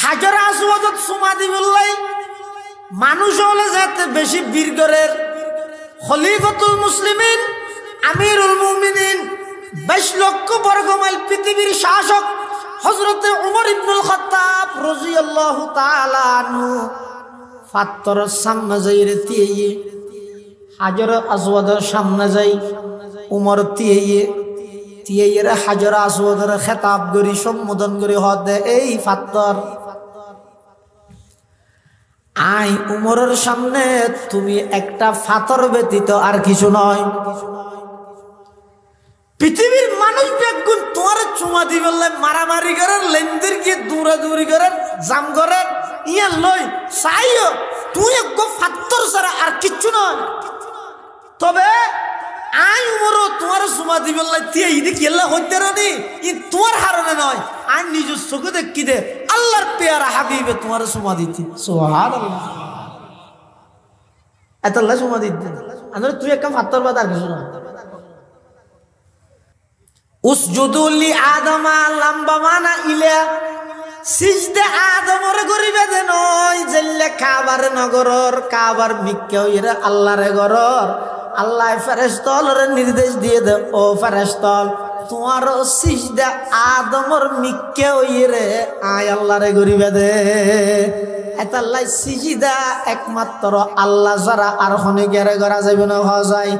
হাজার আসওয়াদত সুমা দিবল্লাই মানুষ হলে যাতে বেশি বীরগরের খলিফাতুল মুসলিমিন আমিরুল মুমিনিন 22 লক্ষ বর্গ মাইল পৃথিবীর শাসক হযরতে উমর ইবনুল খাত্তাব রাদিয়াল্লাহু তাআলা আনহু ফাত্তর সামনে যাইরে তিয়ে হাজার আসওয়াদের সামনে যাই উমর তিয়ে হাজার আসওয়াদের খেতাব করি সম্বোধন করি হদে এই ফাত্তর আই উমরের সামনে তুমি একটা ফাতর ব্যতীত আর কিছু নয়। পৃথিবীর মানুষ বেগুন তোমার চুমা দি বললে মারামারি করেন লেনদের গিয়ে দৌড়াদৌড়ি করেন জাম করেন ইয়া লই চাইও তুই এক ফাত্তর ছাড়া আর কিচ্ছু নয়। তবে আই উমর তোমার চুমা দি বললে তুই ইদি কেল্লা হইতে রানি ই তোমার হারণে নয় আই নিজের চোখে দেখি দে আল্লাহর পেয়ারা হাবিবে তোমার চুমা দিতে সুবহানাল্লাহ এত আল্লাহ চুমা দিতে আন্দরে তুই একটা ফাত্তর বাদ আর কিছু নয়। উসজুদু লি আদমা লম্বা মানা ইলা সিজদা আদমর গরিবে দে নয় জেল্লে কাবার নগরর কাবার মিক্কে হইরে আল্লাহর গরর আল্লাহ ফেরেশতালরে নির্দেশ দিয়ে দে ও ফেরেশতাল তোমার সিজদা আদমর মিক্কে হইরে আয় আল্লাহরে গরিবে দে এত আল্লাহ সিজদা একমাত্র আল্লাহ ছাড়া আর হনে গেরে করা যাবে না হয়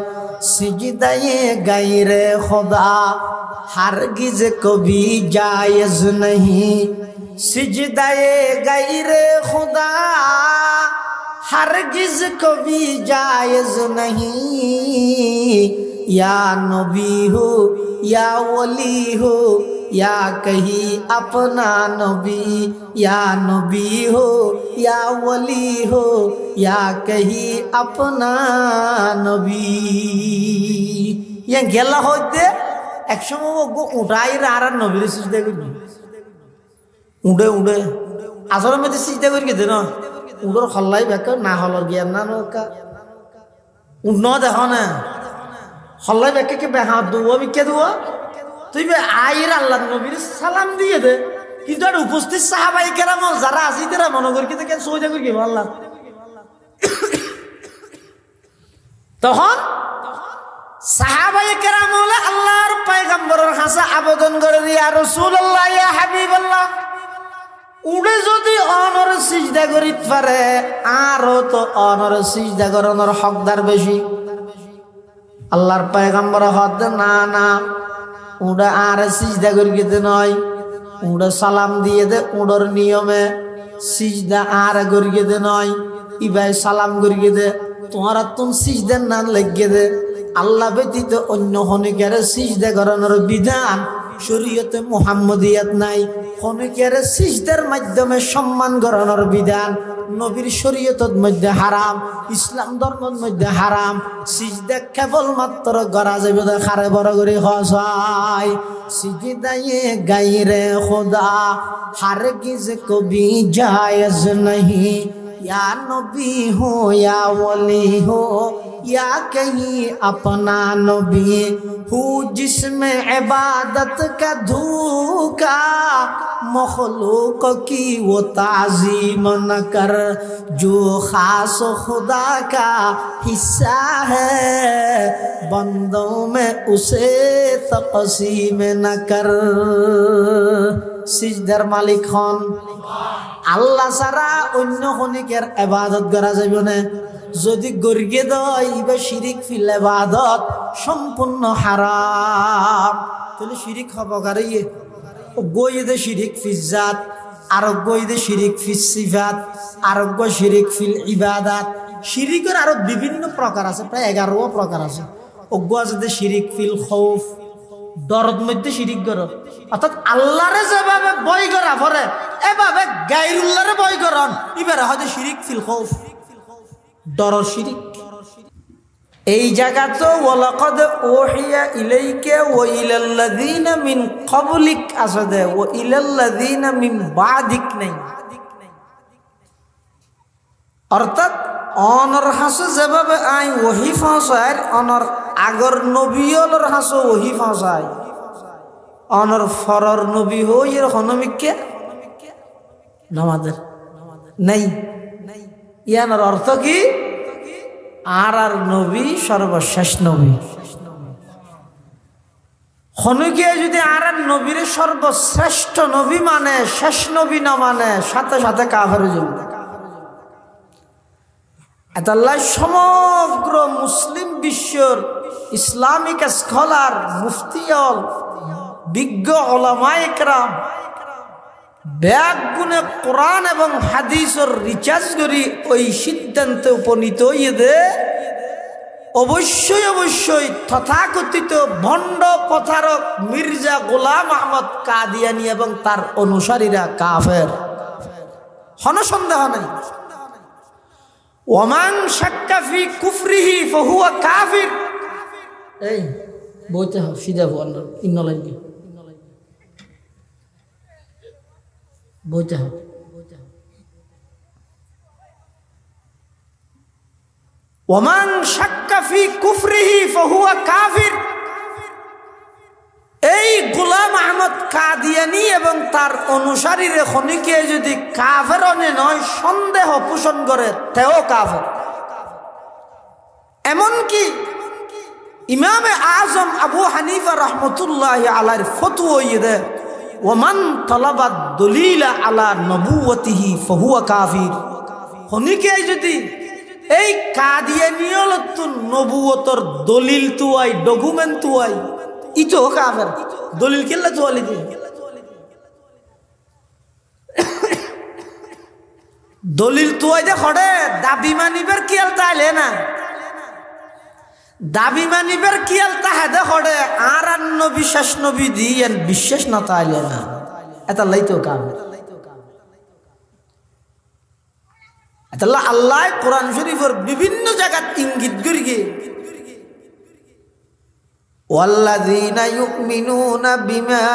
সিজদায়ে গায়রে খোদা हरगिज कभी जायज नहीं सिजदाए गैरे खुदा हरगिज कभी जायज नहीं या नबी हो या वली हो या कहीं अपना नबी या नबी हो या वली हो या कहीं अपना नबी ये गेला होते एक समय उठाई रहा नबीर सिजदा करी उड़े उड़े आसर में सिजदा करी ना उड़र हल्लाई बेक ना हलर गिया ना नौका उड़ देखो ना हल्लाई बेक के बेहा दुआ बिके दुआ तुई बे आईर अल्लाह नबीर सालाम दिए दे किंतु আর উপস্থিত সাহাবায়ে কেরাম যারা আছে তারা মনে করি কি কেন সোজা করি আল্লাহ তখন সাহাবায়ে কেরাম হলে আল্লাহর পয়গম্বরের কাছে আবেদন করে ইয়া রাসূলুল্লাহ ইয়া হাবিবাল্লাহ উড়ে যদি অনর সিজদা করিত পারে আর তো অনর সিজদা করানোর হকদার বেশি। আল্লাহর পয়গম্বর হদ না না উড়ে আর সিজদা করিতে নয় উড়ে সালাম দিয়ে দে উড়র নিয়মে সিজদা আর করিতে নয় ইবাই সালাম করিয়ে দে তোমার তুম সিজদা না লাগিয়ে দে আল্লাহ ব্যতীত অন্য হনিকের সিজদা করানোর বিধান শরীয়তে মুহাম্মদিয়াত নাই। হনিকের সিজদার মাধ্যমে সম্মান করানোর বিধান নবীর শরীয়তের মধ্যে হারাম ইসলাম ধর্মের মধ্যে হারাম। সিজদা কেবলমাত্র করা যাবে খারে বড় করে হসাই সিজদায়ে গায়রে খোদা হারগিজ কবি জায়েজ नहीं या नबी हो या वली हो या कहीं अपना नबी हूँ जिसमें इबादत का धूका मखलूक की वो ताज़ीम न कर जो खास खुदा का हिस्सा है बंदों में उसे तक़सीम न कर। सिजदार मालिक हन আল্লাহ ছাড়া অন্য হনিকের ইবাদত করা যাবে না। যদি গরিয়ে দেয় ইবা শিরিক ফিল ইবাদত সম্পূর্ণ হারাম। তাহলে শিরিক হবো কারে গইদে শিরিক ফিল জাত আর গইদে শিরিক ফিল সিফাত আর শিরিক ফিল ইবাদাত। শিরিকের আরো বিভিন্ন প্রকার আছে প্রায় 11 প্রকার আছে। অজ্ঞাতে শিরিক ফিল খৌফ দরদ মধ্যে শিরিক করো অর্থাৎ আল্লাহরে যেভাবে ভয় করা পরে এভাবে গায়রুল্লাহরে ভয় করন এবারে হয়তো শিরিক ফিল খৌফ ডর শিরিক। এই জায়গাতে ওয়ালাকাদ ওহিয়া ইলাইকা ওয়া ইলাল্লাযিনা মিন ক্বাবলিক আসদে ওয়া ইলাল্লাযিনা মিন বাদিক নাই অর্থাৎ অনর হাসে যেভাবে আই ওহি ফাঁসায় অনর আগর নবীর হাসো ওহি ফাঁসায় অনর ফরর নবী হই এর হনমিককে নামাজের নাই। ইয়ানোর অর্থ কি? আর নবী সর্বশেষ নবী। হনুকে যদি আর নবীর সর্বশ্রেষ্ঠ নবী মানে, শেষ নবী না মানে, সাথে সাথে কাফের জন্য। আল্লাহ সমগ্র মুসলিম বিশ্বর ইসলামিক স্কলার, মুফতিয়ল, বিজ্ঞ ওলামায়ে কেরাম ব্যাগ গুণে কোরআন এবং হাদিসের রিচার্জ করি ওই সিদ্ধান্তে উপনীত হইয়ে দে অবশ্যই অবশ্যই তথাকথিত ভণ্ড প্রচারক মির্জা গোলাম আহমদ কাদিয়ানী এবং তার অনুসারীরা কাফের, কোন সন্দেহ নেই। ওমান শাক্কা ফি কুফরিহি ফাহুয়া কাফির। এই বইতে হবে সিধা ইন্নলাইন বইতে হবে। ওমান শাক্কা ফি কুফরিহি ফাহুয়া কাফির। এই গোলাম আহমদ কাদিয়ানী এবং তার অনুসারীরা খনিকে যদি কাফের নয় সন্দেহ পোষণ করে তেও কাফের। এমনকি ইমামে আজম আবু হানিফা রহমতুল্লাহি আলাইহির ফতোয়া ইয়ে ওমান তালাবাদ দলিলা আলা নবুওয়াতিহি ফাহুয়া কাফির। খনিকে যদি এই কাদিয়ানীয়ত নবুয়তর দলিল তুয়াই, ডকুমেন্ট তুয়াই, ইতো কাফের। দলিল কেল্লা তুয়ালি দি দলিল তুয়াই দে খড়ে দাবি মানিবার কিয়াল তাইলে না, দাবি মানিবার কিয়াল তাহে দে খড়ে আর নবী শেষ নবী দিয়েন বিশ্বাস না তাইলে না, এটা লাইতো কাফের। আল্লাহ কোরআন শরীফের বিভিন্ন জায়গায় ইঙ্গিত করিগে ওয়াল্লাযীনা ইউমিনুনা বিমা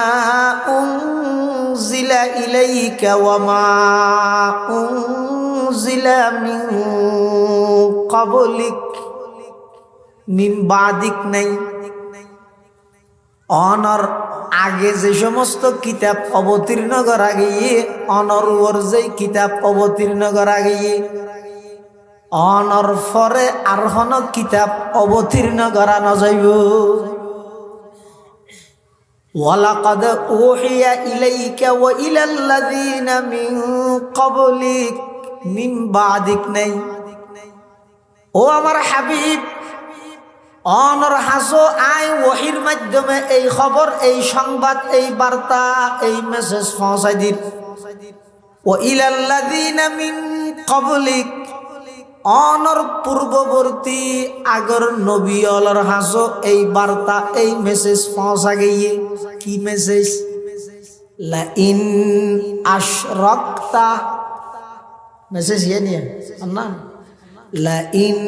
উনজিলা ইলাইকা ওয়া মা উনজিলা মিন ক্বাবলিক মিন বাদিক নাই। অনর আগে যে সমস্ত কিতাব অবতীর্ণ করা গিয়ে, অনর যে কিতাব অবতীর্ণ করা গিয়ে, অনর পরে আর হন কিতাব অবতীর্ণ করা না যাইব। ওয়ালাকাদ উহিয়া ইলাইকা ওয়া ইলাল্লাযীনা মিন ক্বাবলিক মিন বাদিক নাই। ও আমার হাবিব, অনর হাসো আয় ওহির মাধ্যমে এই খবর, এই সংবাদ, এই বার্তা, এই মেসেজ পৌঁছাই দিন। ও ইলাল্লাযীনা মিন ক্বাবলিক, অনর পূর্ববর্তী আগর নবী অলর হাসো এই বার্তা, এই মেসেজ পৌঁছা গিয়ে। কি মেসেজ? লা ইন আশরাকতা, মেসেজ ইয়ে নিয়ে না, লা ইন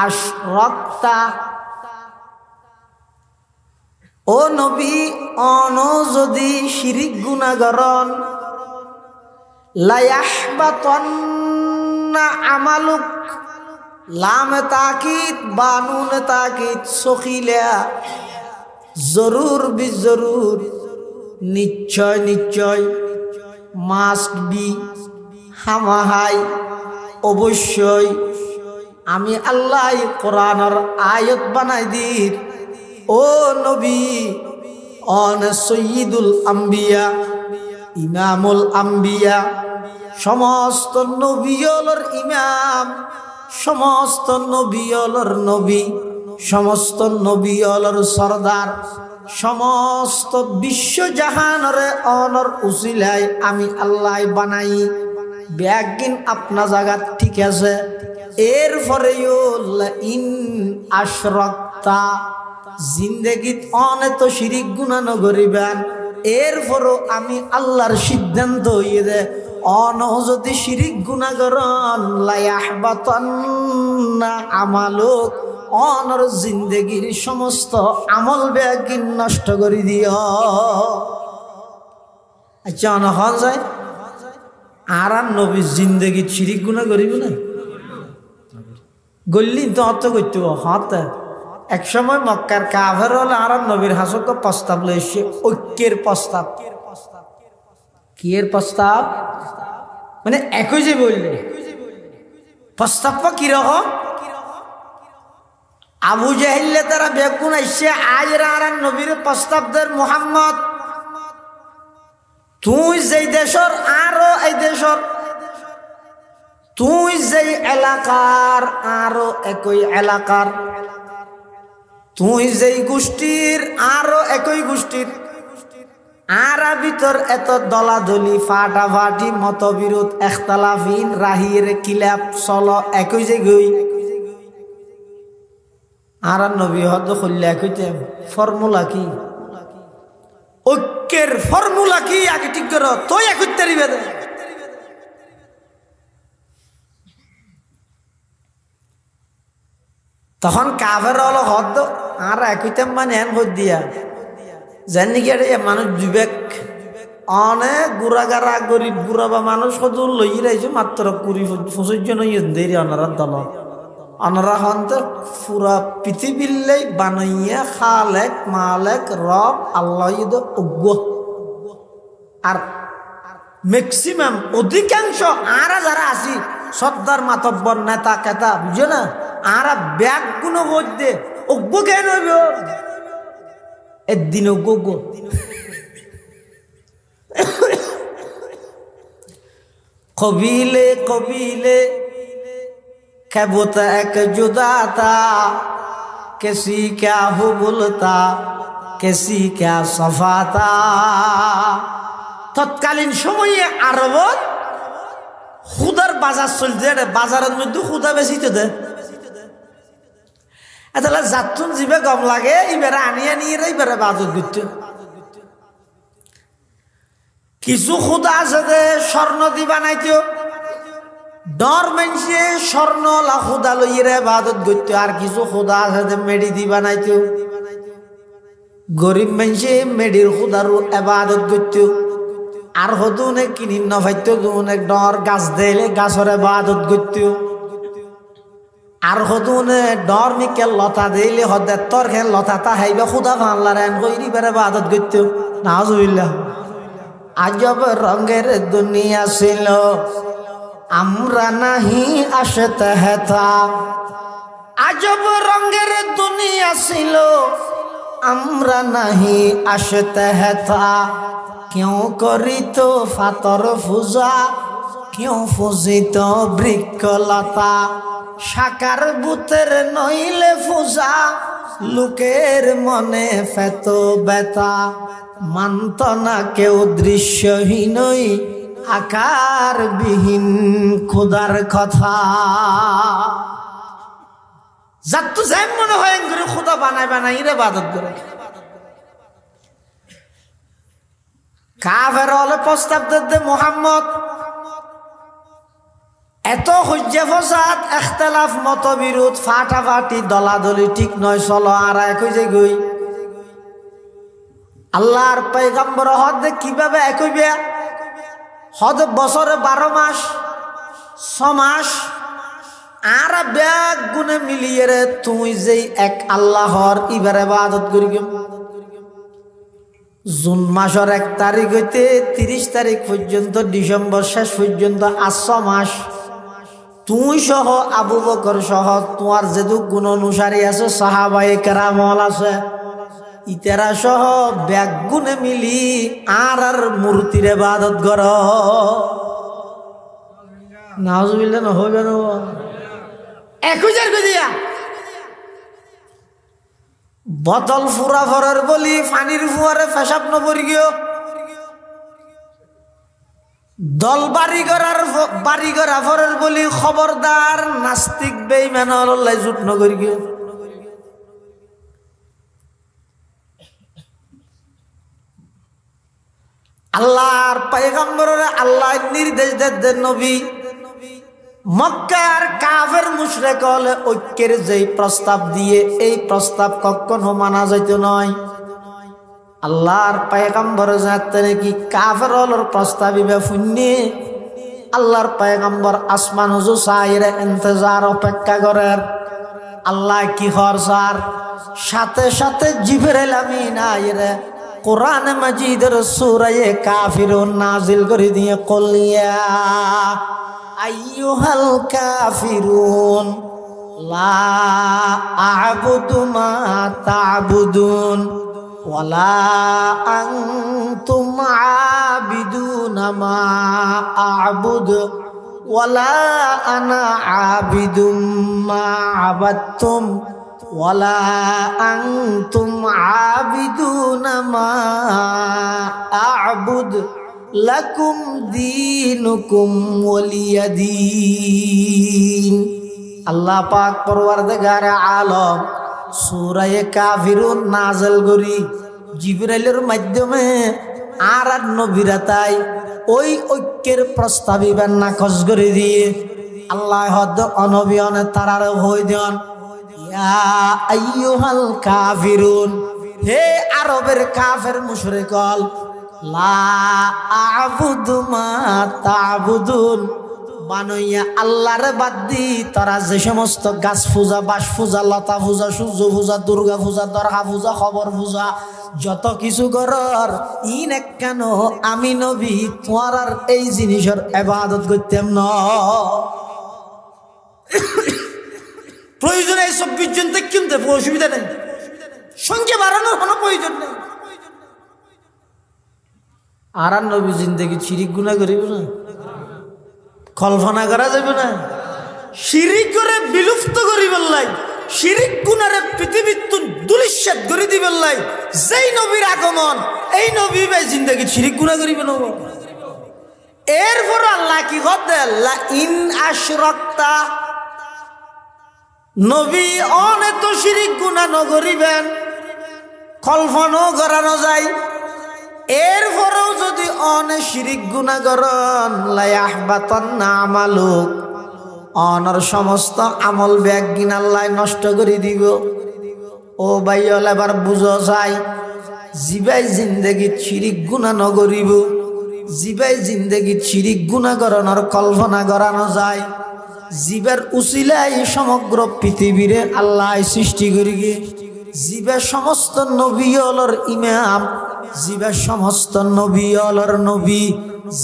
আশরাকতা, ও নবী অন যদি শিরিক গুনাহ করন, লা ইয়াহবাতান্না আমালুক, লামে তাকিদ বানুনে তাকিদ সখিলা, জরুর বি জরুর, নিশ্চয় নিশ্চয়, মাস্ট বি হামাহাই, অবশ্যই আমি আল্লাহ কোরআনের আয়াত বানাই দিই। ও নবী অন সৈয়দুল আম্বিয়া, ইমামুল আম্বিয়া, সমস্ত নবীর ইমাম, সমস্ত নবীর নবী, সমস্ত নবীর সরদার, সমস্ত বিশ্বজাহানরে অনর উসিলায় আমি আল্লাহ বানাই। ব্যাগিন আপনা জায়গা ঠিক আছে। এরপরেও ইন আশরাকতা, জিন্দেগিত অনেক তো শিরিক গুনাহ নগরিবেন, এরপরও আমি আল্লাহর সিদ্ধান্ত হইয়ে দে অন যদি শিরিক গুনাহ করন, লা ইয়াহবাতান্না আমালুক, অনর জিন্দেগির সমস্ত আমল ব্যাগিন নষ্ট করে দিও। আচ্ছা অনখন যায় আর নবী জিন্দেগিত শিরিক গুনাহ করিব না? গল্লি তো অর্থ করতে হাতে এক সময় মক্কার কাফের হলে আর নবীর হাসক প্রস্তাব লইছে, ঐক্যের প্রস্তাব। কি এর প্রস্তাব? মানে একই যে বললে প্রস্তাব কিরকম আবু জাহিল্লে তারা বেগুন আইসে আজরা আর নবীর প্রস্তাব দের মুহাম্মদ তুই যেই দেশর আরো এই দেশর তুই যেই এলাকার আরো একই এলাকার তুই যেই গোষ্ঠীর আরো একই গোষ্ঠীর আর ভিতর এত দলাদলি ফাটাফাটি মতবিরোধ এখতালাফিন রাহির কিলাপ চলো একই যে গই আর নবী হদ খুললে একইতে ফর্মুলা কি ঐক্যের ফর্মুলা কি আগে ঠিক করো তুই একইতে রিবে দে তখন কাফের হলো হদ আর একইতে মানে এন হদ দিয়া জানি কি মানুষ বিবেক অনেক গুড়াগারা গরিব গুড়া বা মানুষ কত লই রাইছে মাত্র 20-25 জন দেরি অনারা দল অনারা হন তো পুরা পৃথিবীর বানাইয়া খালেক মালেক রব আল্লাহ অজ্ঞ আর ম্যাক্সিমাম অধিকাংশ আরা যারা আছি সর্দার মাতব্বর নেতা কেতা বুঝো না আরা ব্যাগ গুণ মধ্যে অজ্ঞ কেন হইব একদিন অজ্ঞ কবিলে কবিলে খেবতা এক জুদাতা কেসি ক্যা হো বলতা কেসি ক্যা সফাতা তৎকালীন সময়ে আরবত খুদার বাজার চলছে বাজারের মধ্যে খুদা বেশি তো দে তাহলে যাতুন জিবে গম লাগে এবারে আনিয়ে নিয়ে এবারে বাজত করতে কিছু খুদা আছে যে স্বর্ণ দি বানাইতো ডর মানছে স্বর্ণ লা খুদা লইরে বাজত করতে আর কিছু খুদা আছে যে মেডি দি বানাইতো গরিব মানছে মেডির খুদার ইবাদত করতে আর হদুনে কিনি নফাইতো দুনে ডর গাছ দেলে গাছরে ইবাদত করতে আর হদুনে ডর মিকে লতা দিলে হদে তোর খেন লতা তা হাইবে খুদা ভাঙলার এন কইরি বেরে ইবাদত করতে নাউজুবিল্লাহ আজব রঙের দুনিয়া ছিল আমরা নাহি আসতে হেতা আজব রঙের দুনিয়া ছিল আমরা নাহি আসতে হেতা কেউ করিত ফাতর পূজা কেউ পূজিত বৃক্ষলতা সাকার বুতের নইলে পূজা লোকের মনে ফেত বেতা মানত না কেউ দৃশ্যহীনই আকার বিহীন খোদার কথা যার তো যেন মনে হয় খোদা বানায় বানাই রে বাদত করে কাফের হলে প্রস্তাব দে মুহাম্মদ এত হজ্জে ফসাদ ইখতিলাফ মতবিরোধ ফাটাফাটি দলাদলি ঠিক নয় চলো আর একই যে গই আল্লাহর পয়গম্বর হদ কিভাবে একইবে হদ বছরে 12 মাস 6 মাস আর ব্যাগ গুনে মিলিয়ে রে তুই যেই এক আল্লাহর ইবার ইবাদত করি জুন মাসের 1 তারিখ হইতে 30 তারিখ পর্যন্ত ডিসেম্বর শেষ পর্যন্ত 8 মাস তুই সহ আবু বকর সহ তোমার যেদু গুণ অনুসারী আছে সাহাবায়ে কেরামল আছে ইতারা সহ ব্যাগ গুনে মিলি আর মূর্তির ইবাদত কর নাউজুবিল্লাহ না হবে না 1000 দিয়া বোতল ফুরা ফরার বলি পানির ফুয়ারে পেশাব নবরি গিয়ে দল বাড়ি করা ফরের বলি খবরদার নাস্তিক বেঈমান আল্লাহ জুট নগরি গিয়ে আল্লাহর পয়গম্বরের আল্লাহ নির্দেশ দেন নবী মক্কার কাফের মুশরিক হলে ঐক্যের যেই প্রস্তাব দিয়ে এই প্রস্তাব কখনো মানা যাইত নয় আল্লাহর পয়গম্বর জানতেন কি কাফের হলর প্রস্তাবিবে ফুন্নি আল্লাহর পয়গম্বর আসমান হুজু সাইরে ইন্তজার অপেক্ষা করেন আল্লাহ কি খরসার সাথে সাথে জিবরাইল আমিন আইরে কোরআন মাজিদের সূরা কাফিরুন নাজিল করে দিয়ে কলিয়া আইয়ুহাল কাফিরুন লা আ'বুদু মা তা'বুদুন ওয়ালা আনতুম আবিদুনা মা আ'বুদু ওয়ালা আনা আবিদুম মা আবাদতুম ওয়ালা আনতুম আবিদুনা মা আ'বুদ লাকুম দীনুকুম ওয়ালিয়া দীন। আল্লাহ পাক পরওয়ারদিগার আলম সূরা কাফিরুন নাযিল করি জিবরাইলের মাধ্যমে আর নবীরা তাই ওই ঐক্যের প্রস্তাবিবান নাকচ করে দিয়ে আল্লাহ হদ অনবিয়নে তারার হই দেন ইয়া আইয়ুহাল কাফিরুন, হে আরবের কাফের মুশরিকল, লা আ'বুদু মা তা'বুদুন, বানইয়া আল্লাহর বাদ দি তারা যে সমস্ত গাছ পূজা, বাস পূজা, লতা পূজা, সূর্য পূজা, দুর্গা পূজা, দরগা পূজা, খবর পূজা, যত কিছু করর ইন কেন আমি নবী তোমার আর এই জিনিসের ইবাদত করতাম না। প্রয়োজন এই 24 জন থেকে কিনতে অসুবিধা নেই, সংখ্যা বাড়ানোর কোনো প্রয়োজন নেই। আর নবী জিন্দেগি শিরিক গুনাহ করিব না, কল্পনা করা যাবে না। শিরিক করে বিলুপ্ত করিবার লাই, শিরিক গুনারে পৃথিবীর দুলিশ্বাত করে দিবার লাই যেই নবীর আগমন, এই নবী ভাই জিন্দেগি শিরিক গুনাহ করিবে না। এরপর আল্লাহ কি কথা, লা ইন আশরাকতা, নবী অনেক শিরিক গুনাহ নগরিবেন, কল্পনাও করানো যায়। এরপরেও যদি অনেক শিরিক গুনাহ করেন, লা ইয়াহবাতান্না আমালুক, অনর সমস্ত আমল ব্যাগিন আল্লাহ নষ্ট করে দিব। ও ভাই এবার বুঝো চাই, জিবাই জিন্দেগিত শিরিক গুনাহ নগরিব, জিবাই জিন্দেগিত শিরিক গুনাহ করানোর কল্পনা করানো যায়। জীবের উসিলাই সমগ্র পৃথিবীরে আল্লাহ সৃষ্টি করি গে, জীবের সমস্ত নবী অলর ইমাম, জীবের সমস্ত নবী অলর নবী,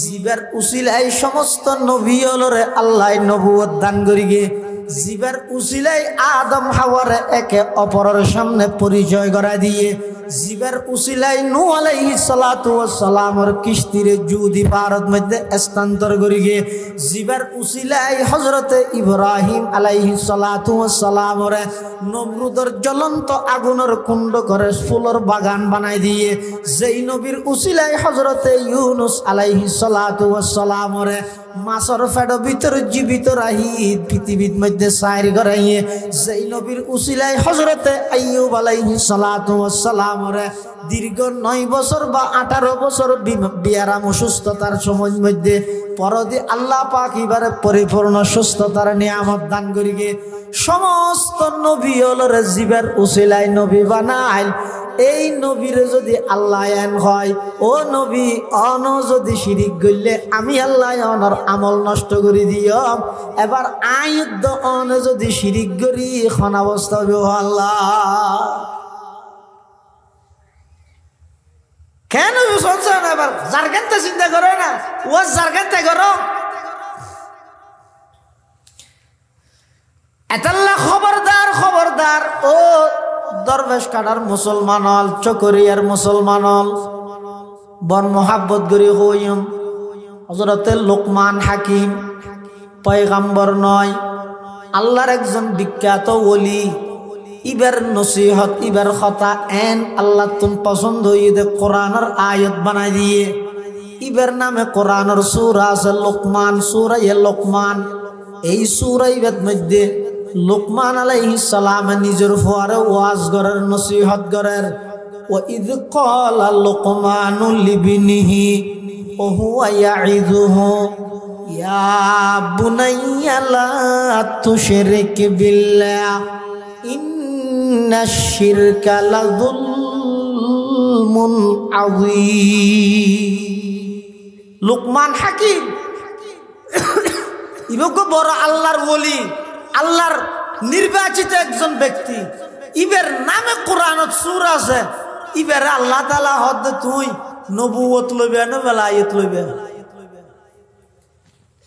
জীবের উসিলাই সমস্ত নবী অলরে আল্লাহ নবুয়ত দান করি গে। জীবের উসিলাই আদম হাওয়ারে একে অপরের সামনে পরিচয় করা দিয়ে, জীবের উসিলাই নূহ আলাইহিস সালাতু ওয়াস সালামের কিস্তিরে জুদি পারত মধ্যে স্থানান্তর করি গে। জীবের উসিলাই হযরতে ইব্রাহিম আলাইহিস সালাতু ওয়াস সালামের নমরুদের জ্বলন্ত আগুনের কুণ্ড করে ফুলের বাগান বানাই দিয়ে, যেই নবীর উসিলাই হযরতে ইউনুস আলাইহিস সালাতু ওয়াস সালামের মাছের পেটের ভিতরে জীবিত রাহি পৃথিবীর মধ্যে সাইর করাইয়ে, যেই নবীর উসিলাই হযরতে আইয়ুব আলাইহিস সালাতু ওয়াস সালামের দীর্ঘ 9 বছর বা 18 বছর বিয়ারাম অসুস্থতার সময়ের মধ্যে পরদি আল্লাহ পাক এবারে পরিপূর্ণ সুস্থতার নিয়ামত দান করিগে। সমস্ত নবী হলর জীবের উসিলাই নবী বানাইল। এই নবীরে যদি আল্লাহ এন হয়, ও নবী অন যদি শিরিক করলে আমি আল্লাহ অনর আমল নষ্ট করে দিও। এবার আয়ুদ্ধ অন যদি শিরিক করি এখন অবস্থা হবে আল্লাহ কেন শুনছো না? এবার জারগানটা চিন্তা করো না, ও জারগানটা করো। এতাল্লাহ খবরদার, খবরদার ও দরবেশ কাটার মুসলমান হল, চকরিয়ার মুসলমান হল, বন মোহাব্বত করি হইম। হযরতে লোকমান হাকিম পয়গাম্বর নয়, আল্লাহর একজন বিখ্যাত ওলি। ইবার নসিহত, ইবার কথা এন আল্লাহ তুম পছন্দ হইয়ে কোরআনের আয়াত বানাই দিয়ে। ইবার নামে কোরআনের সূরা আছে লোকমান, সূরা লোকমান। এই সূরা ইবার মধ্যে লোকমান আলাইহিস সালাম নিজের ফুয়ারে ওয়াজ করার, নসিহত করার। ওয়া ইয ক্বালা লোকমানু লিবনিহি ওয়া হুয়া ইয়াইযুহু ইয়া বুনাইয়া লা তুশরিক বিল্লাহ ইন্নাশ শিরকা লাযুলমুন আযীম। লোকমান হাকিম ইবকে বড় আল্লাহর ওলি, আল্লাহর নির্বাচিত একজন ব্যক্তি। ইবের নামে কোরআনত সূরা আছে, ইবারে আল্লাহ তাআলা হদ তুই নবুয়ত লইবে না বেলায়েত লইবে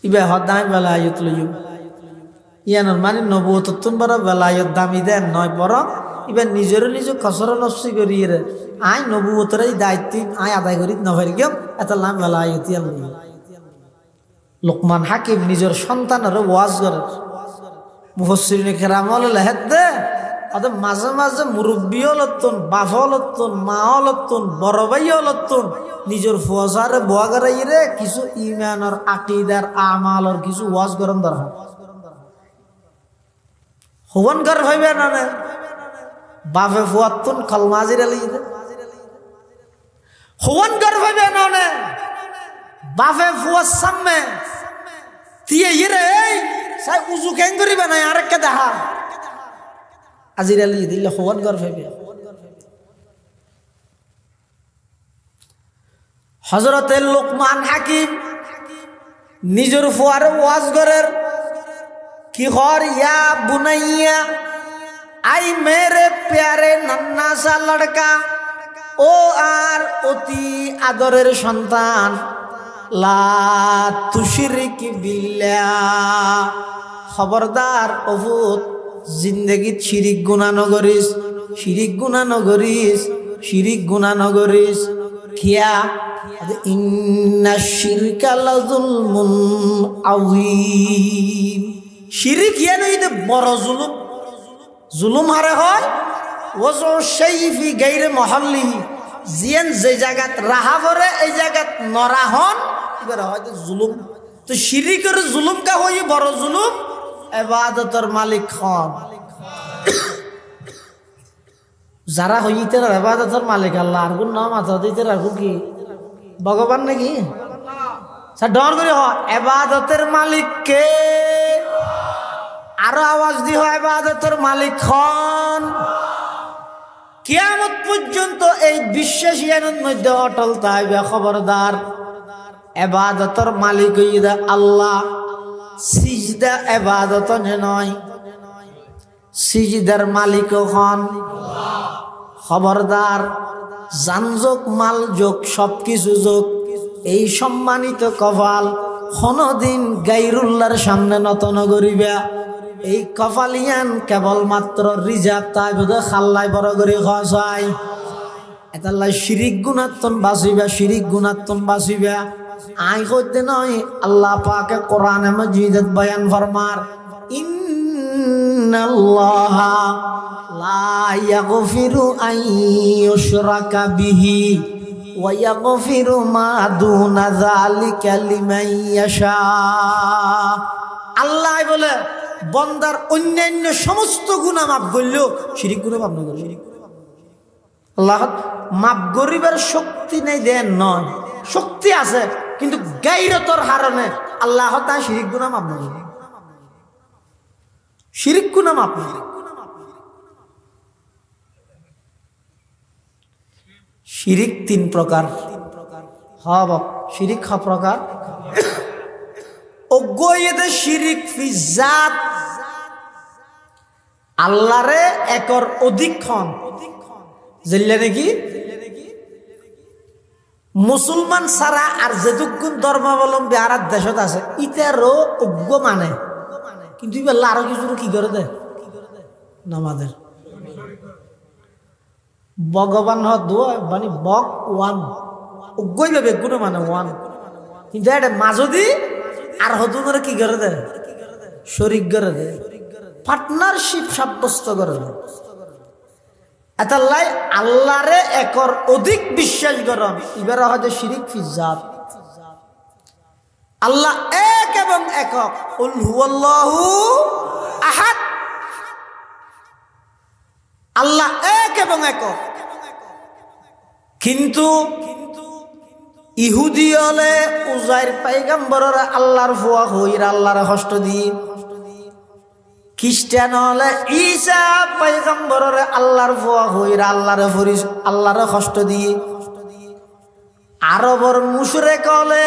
ইবে হদ নাই বেলায়েত লইব ইয়ানোর মানে নবুয়ত তুন বড় বেলায়েত দামি দেন নয় বরং ইবে নিজের নিজে কসর নফসি করিয়ে রে আই নবুয়তের এই দায়িত্ব আই আদায় করি নফারি কেউ এত নাম বেলায়েত লোকমান হাকিম নিজের সন্তানের ওয়াজ করে মুফাসসিরিনে কেরাম লেহেদ দে অত মাঝে মাঝে মুরব্বীও লতুন বাফও লতুন মাও লতুন বড় ভাইও লতুন নিজের ফুয়াজারে বোয়া গরাইরে কিছু ঈমানের আকীদার আমালের কিছু ওয়াজ করন দরকার হবন কর হইবে না না বাফে ফুয়াতুন কলমাজির আলিদে হবন কর হইবে না না বাফে ফুয়ার সামনে দিয়ে ইরে এই সাই উজু কেন করিবে না আরেককে দেখা আজির আলী দিল্লা হবন কর হইবে হযরতে লোকমান হাকিম নিজের ফুয়ারে ওয়াজ করের কি হর ইয়া বুনাইয়া আই মেরে প্যারে নন্না সা লড়কা ও আর অতি আদরের সন্তান লা তুশরিক বিল্লাহ খবরদার অভূত জিন্দেগিত শিরিক গুনাহ নগরিস শিরিক গুনাহ নগরিস শিরিক গুনাহ নগরিস কিয়া ইন্না শিরকা লাযুলমুন আযীম শিরিক ইয়ানো ইতে বড় জুলুম জুলুম হারে হয় ওয়াজু শাইফি গায়রে মুহাল্লিহি জিয়ান যে জায়গাত রাহা পরে এই জায়গাত নরা হন এবারে হয়তো জুলুম তো শিরিকের জুলুম কা হই বড় জুলুম ইবাদতের মালিক হন যারা হইতে ইবাদতের মালিক আল্লাহ আর কোন নাম আছে দিতে রাখো কি ভগবান নাকি স্যার ডর করে হয় ইবাদতের মালিক কে আরো আওয়াজ দি হয় ইবাদতের মালিক হন কিয়ামত পর্যন্ত এই বিশ্বাসীদের মধ্যে অটল থাকবে খবরদার ইবাদতের মালিক হইদা আল্লাহ সিজদা ইবাদত নয় সিজদার মালিক হন খবরদার জানযোগ মাল যোগ সবকিছু যোগ এই সম্মানিত কপাল কোনদিন গায়রুল্লাহর সামনে নত নগরিবা এই কপালিয়ান কেবলমাত্র রিজার্ভ তাই বোধ খাল্লাই বড় করে খায় এতাল্লাই শিরিক গুণাত্তন বাঁচিবা শিরিক গুণাত্তন বাঁচিবা আই কইতে নয় আল্লাহ পাকে কোরআনে মাজিদত বয়ান ফরমার ইন্নাল্লাহা লা ইয়াগফিরু আন ইউশরাকা বিহি ওয়া ইয়াগফিরু মা দুনা যালিকা লিমান ইয়াশা আল্লাহ বলে বন্দার অন্যান্য সমস্ত গুনাহ মাফ করলেও শিরিক গুনাহ মাফ না করে আল্লাহ মাফ করিবার শক্তি নেই দেন নয় শক্তি আছে কিন্তু গায়রতর হারণে আল্লাহ তা শিরিক গুনাহ মাফ না করে শিরিক গুনাহ মাফ না শিরিক তিন প্রকার হব শিরিক খ প্রকার অজ্ঞয়েদে শিরিক ফি জাত আল্লাহরে একর অধিকক্ষণ জানলে নাকি মুসলমান ছাড়া আর যেটুকুন ধর্মাবলম্বী আর দেশত আছে ইতারও অজ্ঞ মানে কিন্তু এবার আরো কিছু কি করে দেয় নামাদের ভগবান মানে বক ওয়ান অজ্ঞই ভাবে কোনো মানে ওয়ান কিন্তু এটা মাঝদি আর হতুনরে কি করে দেয় শরিক করে দেয় পার্টনারশিপ সাব্যস্ত করে দেয় এতাল্লাই আল্লাহরে একর অধিক বিশ্বাস করন এবার হয়তো শিরিক ফি জাত আল্লাহ এক এবং একক কুল হুয়াল্লাহু আহাদ আল্লাহ এক এবং একক কিন্তু ইহুদি হলে উজাইর পয়গম্বরের আল্লাহর ফুয়া হইরা আল্লাহর কষ্ট দিয়ে খ্রিস্টান হলে ঈসা পয়গম্বরের আল্লাহর ফুয়া হইরা আল্লাহর কষ্ট দিয়ে আরবর মুশরিক হলে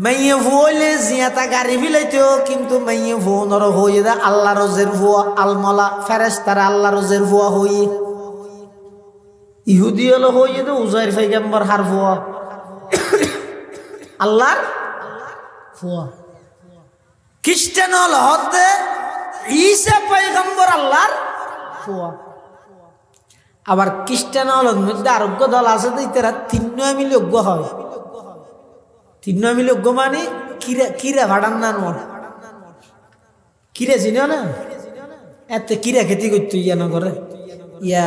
মাইয়ে ফুলে জিয়াতা গাড়ি ফিলাইতেও কিন্তু মাইয়ে ফুনর হইরা আল্লাহর জের ফুয়া আলমলা ফেরেশতারা আল্লাহর জের ফুয়া হই ইহুদি হলো হইয়ে তো উজাইর পয়গম্বর হার ফুয়া আল্লাহর ফুয়া। খ্রিস্টান হল হতে ঈসা পয়গম্বর আল্লাহর ফুয়া। আবার খ্রিস্টান হলের মধ্যে আরোগ্য দল আছে তো তারা তিন্ন মিলে অজ্ঞ হয়। তিন্ন মিলে অজ্ঞ মানে কিরা কিরা ভাড়ান না নয় কিরে চিনিও না এত কিরা খেতি করতো ইয়া না করে ইয়া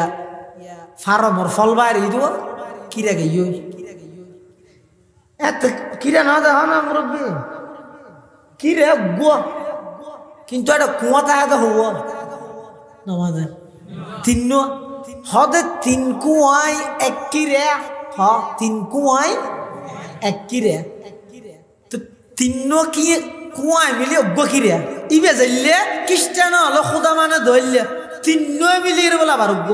ফার্মর ফল বাইরে দিব কিরা গেই এত কিরা না দেখো না মুরব্বী কিরে গুয়া কিন্তু একটা কুয়া থাকে তো হব আমাদের তিন্ন হদে তিন কুয়াই এক কিরে হ তিন কুয়াই এক কিরে তো তিন্ন কি কুয়াই মিলি অজ্ঞ কিরে ইবে যাইলে খ্রিস্টান হলো খুদা মানে ধরলে তিন্ন মিলি বলে আবার অজ্ঞ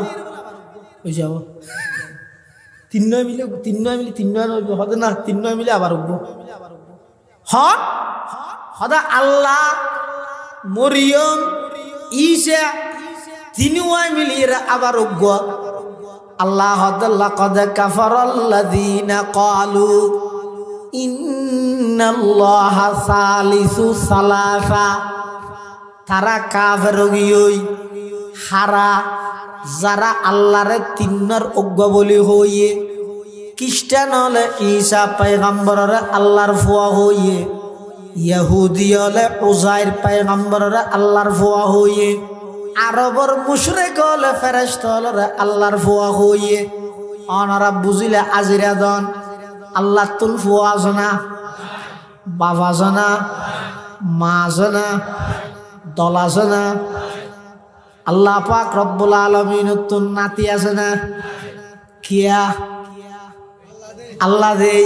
হয়ে যাব। তিন্ন মিলে তিন্ন হদে না তিন্ন মিলে আবার অজ্ঞ হদা আল্লাহ মরিয়ম ঈসা তিনুয়াই মিলিয়ে আবার অজ্ঞ। আল্লাহ লাকাদ কাফারাল্লাযীনা ক্বালু ইন্নাল্লাহা সালিসু সালাসা তারা কাফের গিয়ই হারা যারা আল্লাহরে তিন্নর অজ্ঞ বলি হইয়ে খ্রিস্টান হলে ঈসা পয়গম্বরের আল্লাহর ফুয়া হইয়ে ইহুদি হলে উজাইর পয়গম্বরের আল্লাহর ফুয়া হইয়ে আরবর মুশরিক হলে ফেরেশতা হলে আল্লাহর ফুয়া হইয়ে অনারা বুঝিলে আজিরা দন আল্লাহ তুল ফুয়া জনা বাবা জনা মা জনা দলা জনা আল্লাহ পাক রব্বুল আলামিন তুন নাতি আছে না কিয়া আল্লাহ দে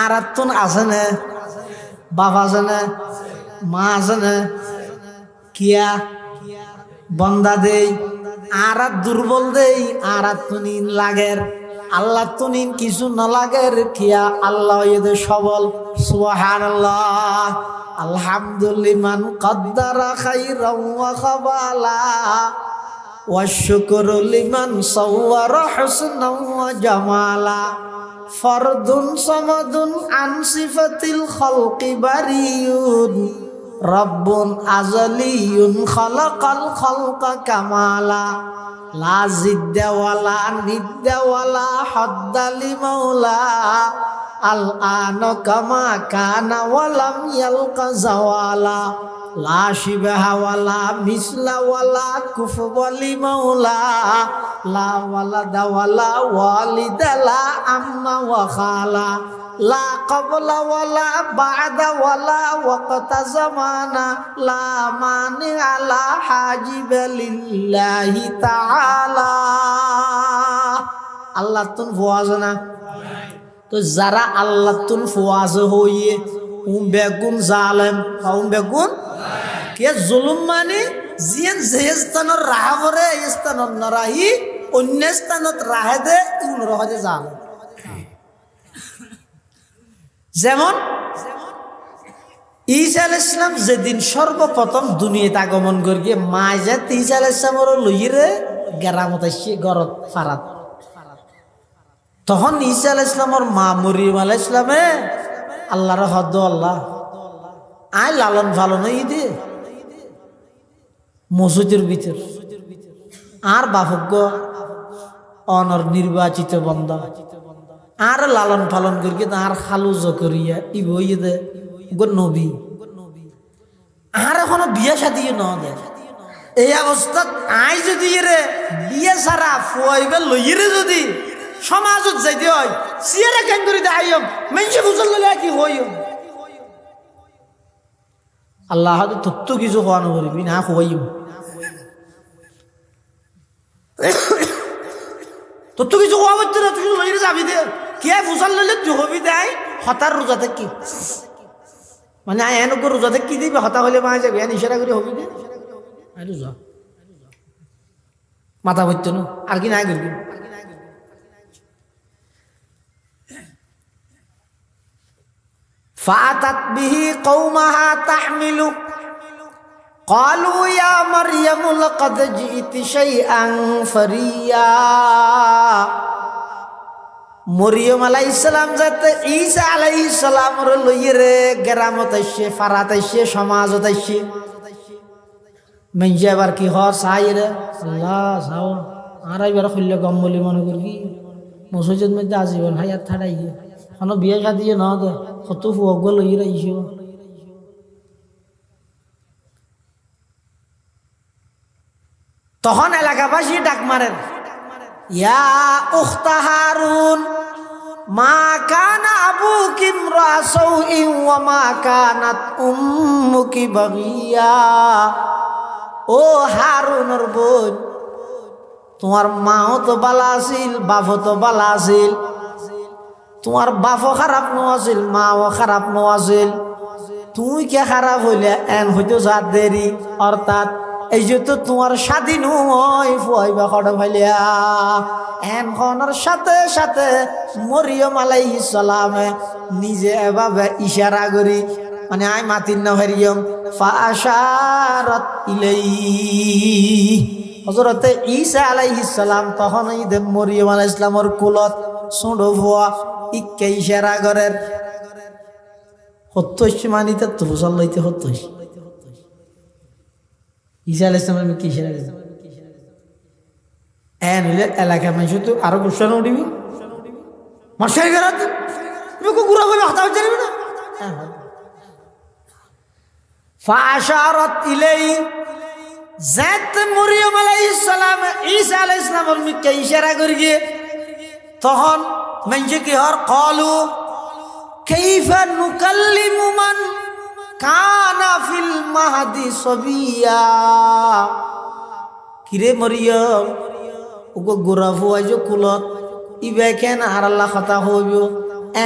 আর তুন আছে না বাবা জনা মা জনা কিয়া বন্দা দেই আর দুর্বল দেই আর তুনিন লাগের আল্লাহ তুনিন কিছু না লাগের কিয়া আল্লাহ এদে সবল সুবহানাল্লাহ আলহামদুলিমান কদ্দারা খাইরাও ওয়া খাবালা ওয়া শুকরু লিমান সাওয়ারা হুসনাও ওয়া জামালা ফরদুন সামাদুন আন সিফাতিল খালকি বারিয়ুন রব্বুন আজলিয়ুন খালাকাল খালকা কামালা লা জিদ্দা ওয়ালা নিদ্দা ওয়ালা হাদ্দালি মাওলা আল আনা কামা কানা ওয়ালাম ইয়ালকা জাওয়ালা লা শিবহা ওয়ালা মিসলা ওয়ালা কুফওয়ালি মাওলা লা ওয়ালাদা ওয়ালা ওয়ালিদা লা আম্মা ওয়া খালা লা ক্বাবলা ওয়ালা বা'দা ওয়ালা ওয়াক্তা জামানা লা মানি আলা হাজিব লিল্লাহি তাআলা। আল্লাহ তুন ফুয়াজনা তো যারা আল্লাহ তুন ফুয়াজ হইয়ে বেগুন জালেম বেগুন কে জুলুম মানে জিয়ান জেস্তানর রাহ করে স্থানত নরাহি অন্য স্থানত রাহে দে ইউন রহজে জালেম। যেমন ঈসা আলাইহিস সালাম যেদিন সর্বপ্রথম দুনিয়াতে আগমন করিয়ে মা যে ঈসা আলাইহিস সালামর লইরে গেরামত আসছে গরত ফারাত তখন ঈসা আলাইহিস সালামর মা মরিয়ম আলাইহিস সালামে আল্লাহর হদ আল্লাহ আই লালন পালন দে মসজিদের ভিতর আর বাপজ্ঞ অনর নির্বাচিত বন্দা আর লালন পালন করি আর খালু জকরিয়া ইবই দে নবী আর এখনো বিয়া শাদী ন দে এই অবস্থাত আই যদি রে বিয়া সারা ফুয়াইবে লইরে যদি সমাজত যাইতে হয় সিয়ারা কেন করি দে আইম মেনসে বুঝল ললে কি হইম আল্লাহ তত্ত্ব কিছু হওয়া নকরিবি না হইম তত্ত্ব কিছু হওয়া হচ্ছে না তুই লইরে যাবি দে কে ফুসাল লইলে তুই হবি দেয় হতার রোজাতে কি মানে এনক রোজাতে কি দিবি হতা হলে মা যাবি এন ইশারা করে হবি দে রোজা মাথা ভরত না আর কি নাই করবি। ফাতাত বিহি কওমাহা তাহমিলু ক্বালু ইয়া মারইয়ামু লাকাদ জিইতি শাইআন ফারিয়া। মরিয়ম আলাইহিস সালাম যাতে ঈসা আলাইহিস সালামর লইরে গ্রামত আইছে, ফারাত আইছে, সমাজত আইছে। মেঞ্জে আবার কি হর সাইরে আল্লাহ সাও আর এবার খুললে গম বলি মনে করি মসজিদের মধ্যে আজীবন হায়াত থাড়াই কোনো বিয়ে শাদি না দে কত ফুয়গ লইরে আইছে। তখন এলাকাবাসী ডাক মারেন, ইয়া উখতা হারুন মা কানা আবুকি ইমরা সাউইন ওয়া মা কানাত উম্মুকি বাগিয়া। ও হারুনের বোন, তোমার মাও তো বালা আছিল, বাপও তো বালা আছিল, তোমার বাপও খারাপ ন আছিল, মাও খারাপ ন আছিল, তুই কে খারাপ হইলে এন হইতো যা দেরি। অর্থাৎ এই যে তো তোমার স্বাধীন ফুয়াইবা খড় ভাইলিয়া এন খনের সাথে সাথে মরিয়ম আলাইহিস সালামে নিজে এভাবে ইশারা করি মানে আই মাতিন না মরিয়ম ফাআশারাত ইলাইহি। হযরত ঈসা আলাইহিস সালাম তখন এই দে মরিয়ম আলাইহিস সালামের কুলত ছোট ফুয়া ইকে ইশারা করেন হত্যস মানিতে তো চলাইতে হত্যস। ঈসা আলাইহিস সালাম কি ইশারা করেন এন হইলে এলাকা মানুষ তো আরো গুসা উঠিবি মশাই ঘরাত তুমি কুকুরা কই কথা হইছিলি না। ফাআশারাত ইলাইহি যাত মরিয়ম আলাইহিস সালাম ঈসা আলাইহিস সালামের মিকে ইশারা করি গিয়ে তখন মানুষে কি হর ক্বালু কাইফা নুকাল্লিমু মান কানা ফিল মাহদি সাবিয়া। কিরে মরিয়ম ওগো গোরা ফুয়াইজ কুলত ইবে কেন আর আল্লাহ কথা হইব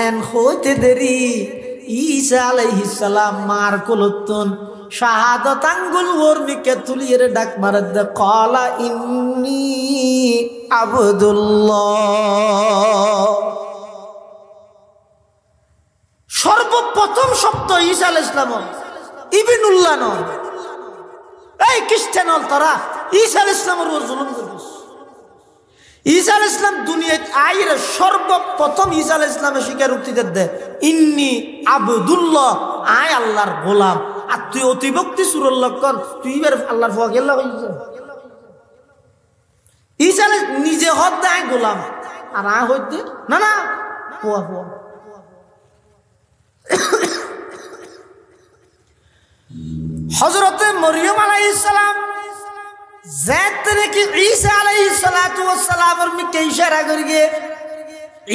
এন হইতে দেরি ঈসা আলাইহিস সালাম মার কুলতন শাহাদাত আঙ্গুল ওরনিকে তুলিয়ে ডাক মারে দে ক্বালা ইন্নী আবদুল্লাহ। সর্বপ্রথম শব্দ ঈসা আলাইহিস সালাম ইবনুল্লাহ নয়। এই খ্রিস্টান হল তারা ঈসা আলাইহিস সালামের উপর জুলুম করিস। ঈসা আলাইহিস সালাম দুনিয়ায় আইরে সর্বপ্রথম ঈসা আলাইহিস সালামের স্বীকারোক্তি দে ইন্নী আবদুল্লাহ, আয় আল্লাহর গোলাম। আর তুই অতিভক্তি সুরের লক্ষণ, তুই এবার আল্লাহর ফুয়া গেল ঈসা আলাইহিস নিজে হদ দেয় গোলাম আর আয় হইতে না না ফুয়া ফুয়া। হযরতে মরিয়ম আলাইহিস সালাম যাত নাকি ঈসা আলাইহিস সালাতু ওয়াস সালামের মিকে ইশারা করিয়ে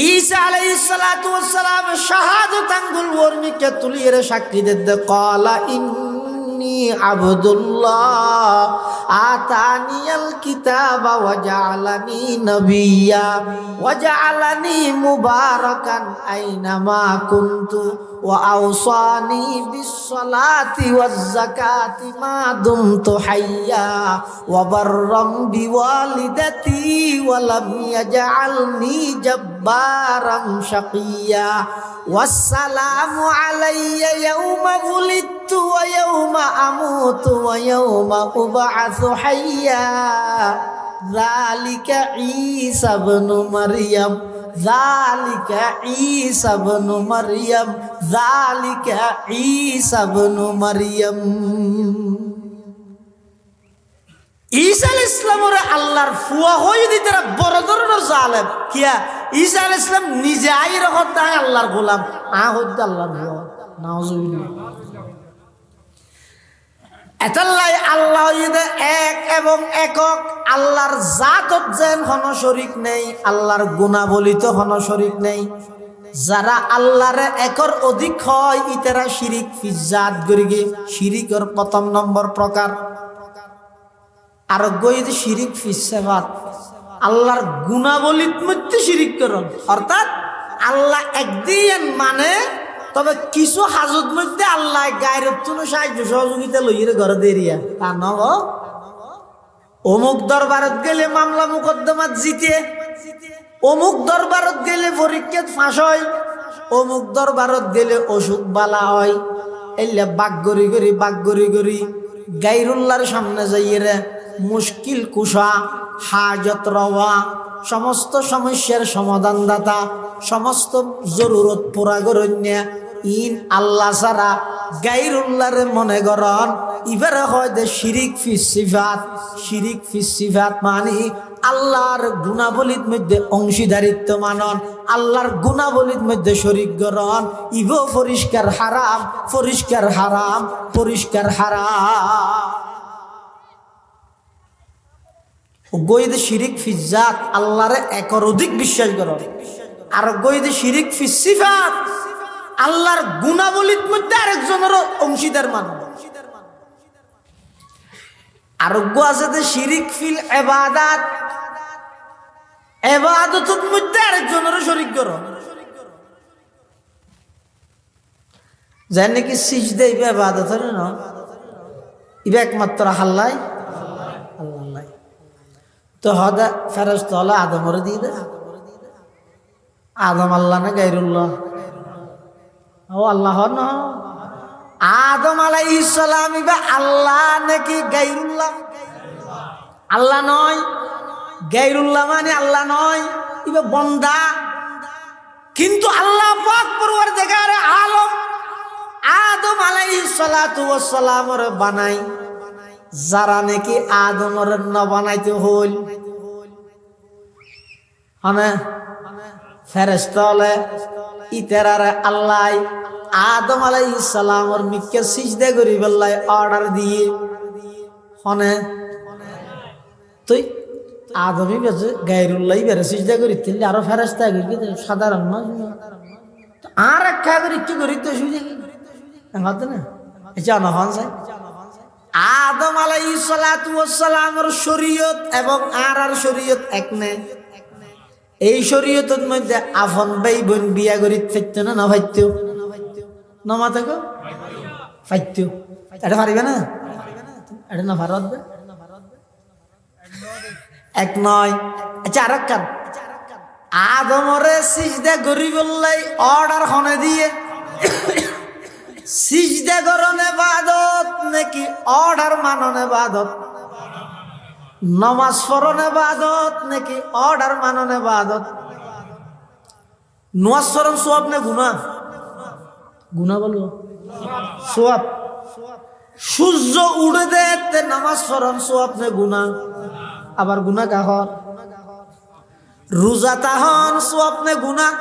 ঈসা আলাইহিস সালাতু ওয়াস সালাম শাহাদাত আঙ্গুল ওর মিকে তুলিয়ে সাক্ষী দে ক্বালা ইন্নী আবদুল্লাহ আতানিয়াল কিতাবা ওয়া জাআলানি নাবিয়্যা ওয়া জাআলানি মুবারাকান আইনামা কুনতু ওয়া আওসানি বিস-সালাতি ওয়াজ-যাকাতি মা দুমতু হাইয়্যা ওয়া বাররাম বিওয়ালিদাতি ওয়া লাম ইয়াজআলনি জাব্বারান শাকিয়্যা ওয়াস-সালামু আলাইয়া ইয়াওমা বুলিদতু ওয়া ইয়াওমা আমুতু ওয়া ইয়াওমা উবআসু হাইয়্যা যালিকা ঈসা ইবনু মারইয়াম যালিকা ঈসা ইবনু মারইয়াম যালিকা ঈসা ইবনু মারইয়াম। ঈসা আলাইহিস সালামের আল্লাহর ফুয়া হই দিতে বড় ধরনের জালেম কিয়া ঈসা আলাইহিস সালাম নিজে আই রকম তাই আল্লাহর গোলাম আ হইতে আল্লাহর ফুয়া নাউজুবিল্লাহ। এতাল্লাই আল্লাহ এক এবং একক, আল্লাহর জাতত যেন কোনো শরীক নেই, আল্লাহর গুণাবলিত কোনো শরীক নেই। যারা আল্লাহর একর অধিক হয় ইতারা শিরিক ফিজাত গরিগে শিরিকের প্রথম নম্বর প্রকার। আর গইদ শিরিক ফিসাবাত আল্লাহর গুণাবলিত মধ্যে শিরিক করন, অর্থাৎ আল্লাহ একদিন মানে তবে কিছু হাজত মধ্যে আল্লাহ গায়ের তুনো সাহায্য সহযোগিতা লইয়ে ঘরে দেরিয়া তা নব অমুক দরবারত গেলে মামলা মুকদ্দমাত জিতে, অমুক দরবারত গেলে পরীক্ষাত ফাঁস হয়, অমুক দরবারত গেলে অসুখ বালা হয়। এলে বাঘ গড়ি গড়ি গায়রুল্লাহর সামনে যাইয়ে মুশকিল কুশা হাজত রওয়া সমস্ত সমস্যার সমাধান দাতা সমস্ত জরুরত পুরা করন্যা ইন আল্লাহ সারা গায়রুল্লাহরে মনে করন ইবারে হয় যে শিরিক ফি সিফাত মানে আল্লাহর গুণাবলীর মধ্যে অংশীদারিত্ব মানন আল্লাহর গুণাবলীর মধ্যে শরীক করন ইবো পরিষ্কার হারাম গইদ শিরিক ফিজাত আল্লাহরে একর অধিক বিশ্বাস করন আর গইদ শিরিক ফি সিফাত আল্লাহর গুণাবলীর মধ্যে আরেকজনের অংশীদার মানন আরোগ্য আছে যে শিরিক ফিল এবাদতের মধ্যে আরেকজনের শরীক করো যার নাকি সিজদা ইবা এবাদত হলো না ইবা একমাত্র আল্লাহ তো হদা ফেরেশতা হলো আদমরে দিয়ে দে আদম আল্লাহ না গায়রুল্লাহ ও আল্লাহ না আদম আলাইহিস সালাম ইবা আল্লাহ নাকি গায়রুল্লাহ আল্লাহ নয় গায়রুল্লাহ মানে আল্লাহ নয় ইবা বান্দা কিন্তু আল্লাহ পাক পরওয়ারদিগার আলম আদম আলাইহিস সালাতু ওয়াস সালামর বানাই যারা নাকি আদমর না বানাইতে হল মানে ফেরেশতা হলে ইতারারে আল্লাহ আদম আলাইহিস সালামর মিকে সিজদা করি বললাই অর্ডার দিয়ে হনে তুই আদমই বেজে গায়রুল্লাহ বেরে সিজদা করি তিল আরো ফেরেশতা গরি সাধারণ না আর একটা করি কি করি তো সুজি হত না জানা হন যায় আদম আলাইহিস সালাতু ওয়াস সালামের শরীয়ত এবং আর শরীয়ত এক নেই এই শরীয়তের মধ্যে আফন ভাই বোন বিয়া করি ফেলতো না ফাইতো নমা থাকো ফাইতো এটা পারিবে না এটা না ভারত এক নয় আচ্ছা আর এক কান আদমরে সিজদা করি বললাই অর্ডার হনে দিয়ে সিজদা করন ইবাদত নাকি অর্ডার মানন ইবাদত নামাজ পড়ন ইবাদত নাকি অর্ডার মানন ইবাদত নামাজ পড়ন সওয়াব না গুনাহ বলো সওয়াব সূর্য উড়ে দেতে নামাজ পড়ন সওয়াব না গুনাহ আবার গুনাহ কাহর রোজা তাহন সওয়াব না গুনাহ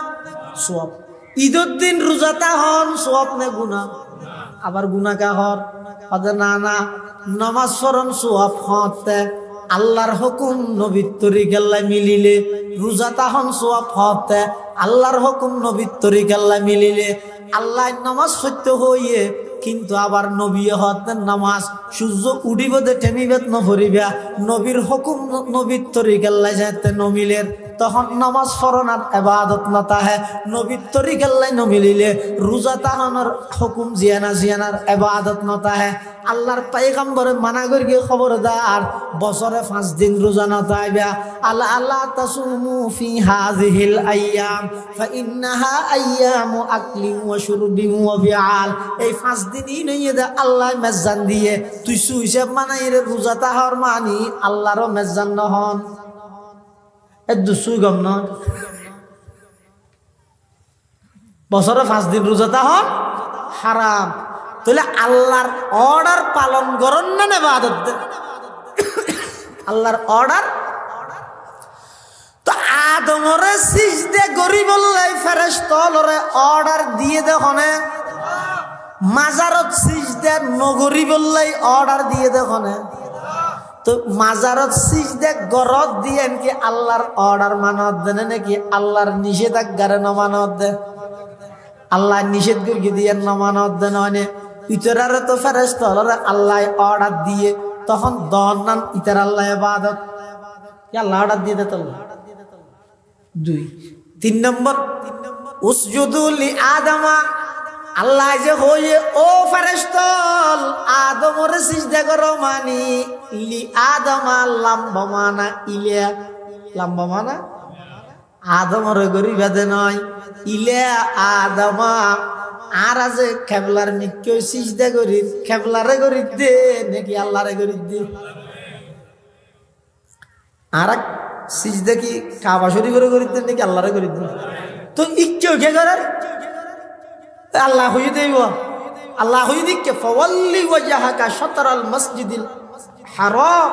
সওয়াব ঈদের দিন রোজা তাহন সওয়াব না গুনাহ আবার গুনাহ কাহর আদে না না নামাজ পড়ন সওয়াব হতে আল্লাহর হুকুম নবীর তরিকাল্লা মিলিলে রোজা তাহন সওয়াব হতে আল্লাহর হুকুম নবীর তরিকাল্লা মিলিলে আল্লাহ নামাজ সত্য হইয়ে কিন্তু আবার নবী হতেন নামাজ সূর্য উঠিব দে টেমিবেত নভরিবা নবীর হুকুম নবীর তরিকাল্লা যাতে নমিলের তখন নামাজ পড়ার ইবাদত না তাহে নবীর তরিকাল্লাই নমিলিলে রোজা তাহনের হুকুম জিয়ানার ইবাদত না তাহে আল্লাহর পয়গম্বরে মানা করি খবরদার বছরে 5 দিন রোজা না তাইবা আল্লাহ তাসুমু ফি হাযিহিল আইয়াম ফাইন্নাহা আইয়ামু আকলি ওয়া শুরবি ওয়া বিআল এই 5 দিনই নইয়ে দে আল্লাহ মেজান দিয়ে তুই সুইসব মানাইরে রোজা তাহর মানি আল্লাহরও মেজান নহন দুসুই গম না বছরে 5 দিন রোজা তাহর হারাম তাহলে আল্লাহর অর্ডার পালন করন না ইবাদত আল্লাহর অর্ডার তো আদমরে সিজদা করি বললাই ফেরেশতারে অর্ডার দিয়ে দেখনে মাজারত সিজদা নগরি বললাই অর্ডার দিয়ে দেখনে তো মাজারত সিজদা গরত দিয়ে কি আল্লাহর অর্ডার মানত দেন নাকি আল্লাহর নিষেধাজ্ঞারে না মানত দে আল্লাহ নিষেধ করে দিয়ে না মানত দেন মানে ইতরারে তো ফেরেশতারে আল্লাহ অর্ডার দিয়ে তখন দহনান ইতার আল্লাহ ইবাদত কি আল্লাহ অর্ডার দিয়ে দে তো 2 3 নম্বর উসজুদু লি আদমা আল্লাহ যে হয়ে ও ফেরেশতাল আদমরে সিজদা করো মানি লি আদমা লম্বা মানা ইলিয়া লম্বা মানা আদমরে গরি বেদে নয় ইলিয়া আদমা আর আজে কেবলার নিকেও সিজদা করি কেবলারে করি দে নাকি আল্লাহরে করি দে আর সিজদা কি কাবা শরীফের করি দে নাকি আল্লাহরে করি দে তো ইকেও কে করার আল্লাহ হই দেব আল্লাহ হই দিকে ফাওয়াল্লি ওয়াজহাকা শাতরাল মসজিদিল হারাম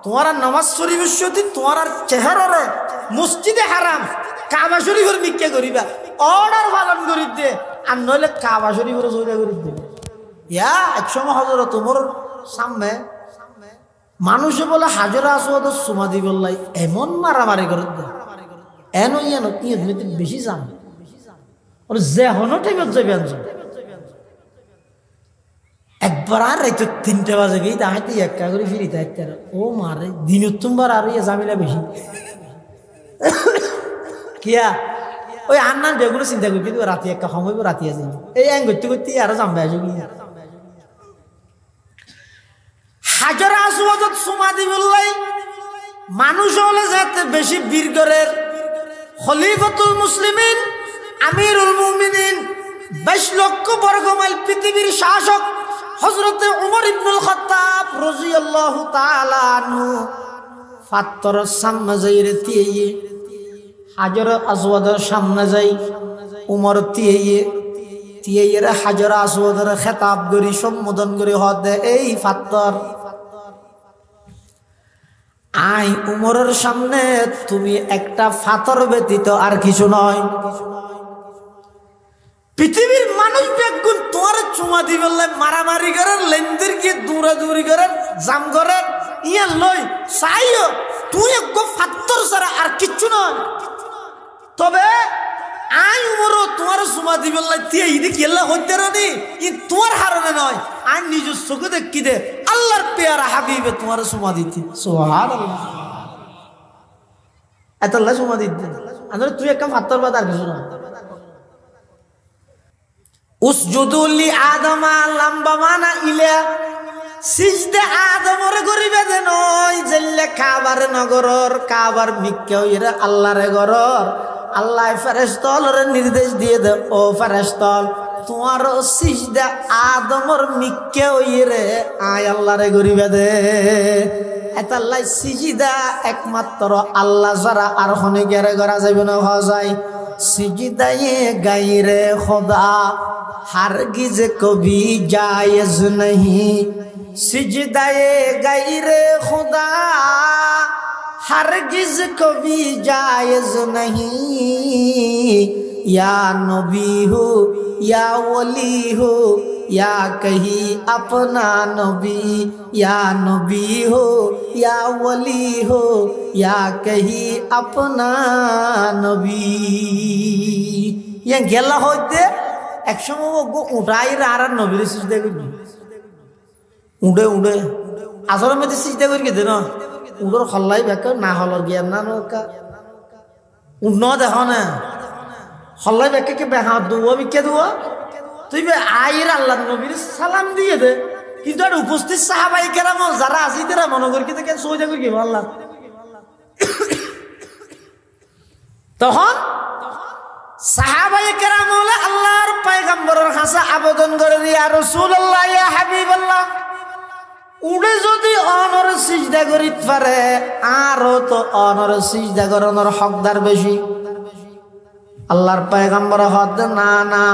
তোমার নামাজ শরীফের সাথে তোমার চেহারারে মসজিদে হারাম কাবা শরীফের নিকে করিবা অর্ডার পালন করি দে আর নইলে কাবা শরীফের সৌদা করি দে ইয়া একসময় হযরত ওমর সামনে মানুষে বলে হাজরা আসওয়াদ সুমা দিবল্লাই এমন মারামারি করে দে এনো ইয়ানো কি বেশি জান ওর যে হনো টাইমত যাবে আনছো একবার আর রাইতো 3টা বাজে গিয়ে তাহাতে একা করে ফিরি তাইতে ও মারে দিনের তোমার আর ইয়ে জামিলা বেশি কিয়া ওই আন্নান যেগুলো চিন্তা করি কিন্তু রাতে একটা সময় রাতে আছে এই এং করতে করতে আরো জামবে আসো কি হাজার আসওয়াদত সুমা দিবল্লাই মানুষ হলে যাতে বেশি বীরগরের খলিফাতুল মুসলিমিন আমিরুল মুমিনিন 22 লক্ষ বর্গ মাইল পৃথিবীর শাসক হযরত ওমর ইবনুল খাত্তাব রাদিয়াল্লাহু তাআলা আনহু ফাত্তরের সামনে যাইরে তিয়ে হাজার আসওয়াদের সামনে যাই ওমর তিয়ে হাজার আসওয়াদের খেতাব করি সম্বোধন করে হদে এই ফাত্তর আই ওমরের সামনে তুমি একটা ফাতর ব্যতীত আর কিছু নয় পৃথিবীর মানুষ বেগুন তোমার চুমা দি বললে মারামারি করেন লেনদের গিয়ে দৌড়াদৌড়ি করেন জাম করেন ইয়া লই চাইও তুই এক ফাত্তর ছাড়া আর কিচ্ছু নয় তবে আই উমর তোমার চুমা দি বললে তুই ইদি কেলা হইতে রানি ই তোমার হারণে নয় আই নিজের চোখে দেখি দে আল্লাহর পেয়ারা হাবিবে তোমার চুমা দিতে সুবহানাল্লাহ এতলা চুমা দিতে আন্দর তুই একটা ফাত্তর বাদ আর কিছু না উসজুদুলি আদমা লম্বা মানা ইলা সিজদা আদমর করিবে দেন ওই জেলে কাবার নগরর কাবার মিক্কে হইরে আল্লাহর ঘরর আল্লাহ ফেরেশতালরে নির্দেশ দিয়ে দে ও ফেরেশতাল তোমার সিজদা আদমর মিক্কে হইরে আয় আল্লাহর করিবে দে এতাল্লাই সিজদা একমাত্র আল্লাহ ছাড়া আর হনে গেরে করা যাবে না হয় সিজদায়ে গায়রে খোদা हरगिज कभी जायज नहीं सिजदाए गैरे खुदा हरगिज कभी जायज नहीं या नबी हो या वली हो या कहीं अपना नबी या नबी हो या वली हो या कहीं अपना नबी ये गेला होते एक समय वो उठाई रहा नबीर सिजदा करी उड़े उड़े आसर में सिजदा करी दे ना उड़र खल्लाई बेकर ना हलर गिया ना नोका उन्नो देखो ना खल्लाई बेकर के बेहा दुआ भी क्या दुआ तो ये आयर अल्लाह नबीर सलाम दिए दे किंतु अड़ उपस्थित साहबाई केराम जरा आसी तेरा मनोगर की तो क्या सोचा करी के वाला तो हाँ সাহাবায়ে কেরাম হলে আল্লাহর পয়গম্বরের কাছে আবেদন করে ইয়া রাসূলুল্লাহ ইয়া হাবিবাল্লাহ উড়ে যদি অনর সিজদা করিতে পারে আর তো অনর সিজদা করানোর হকদার বেশি আল্লাহর পয়গম্বর হদ না না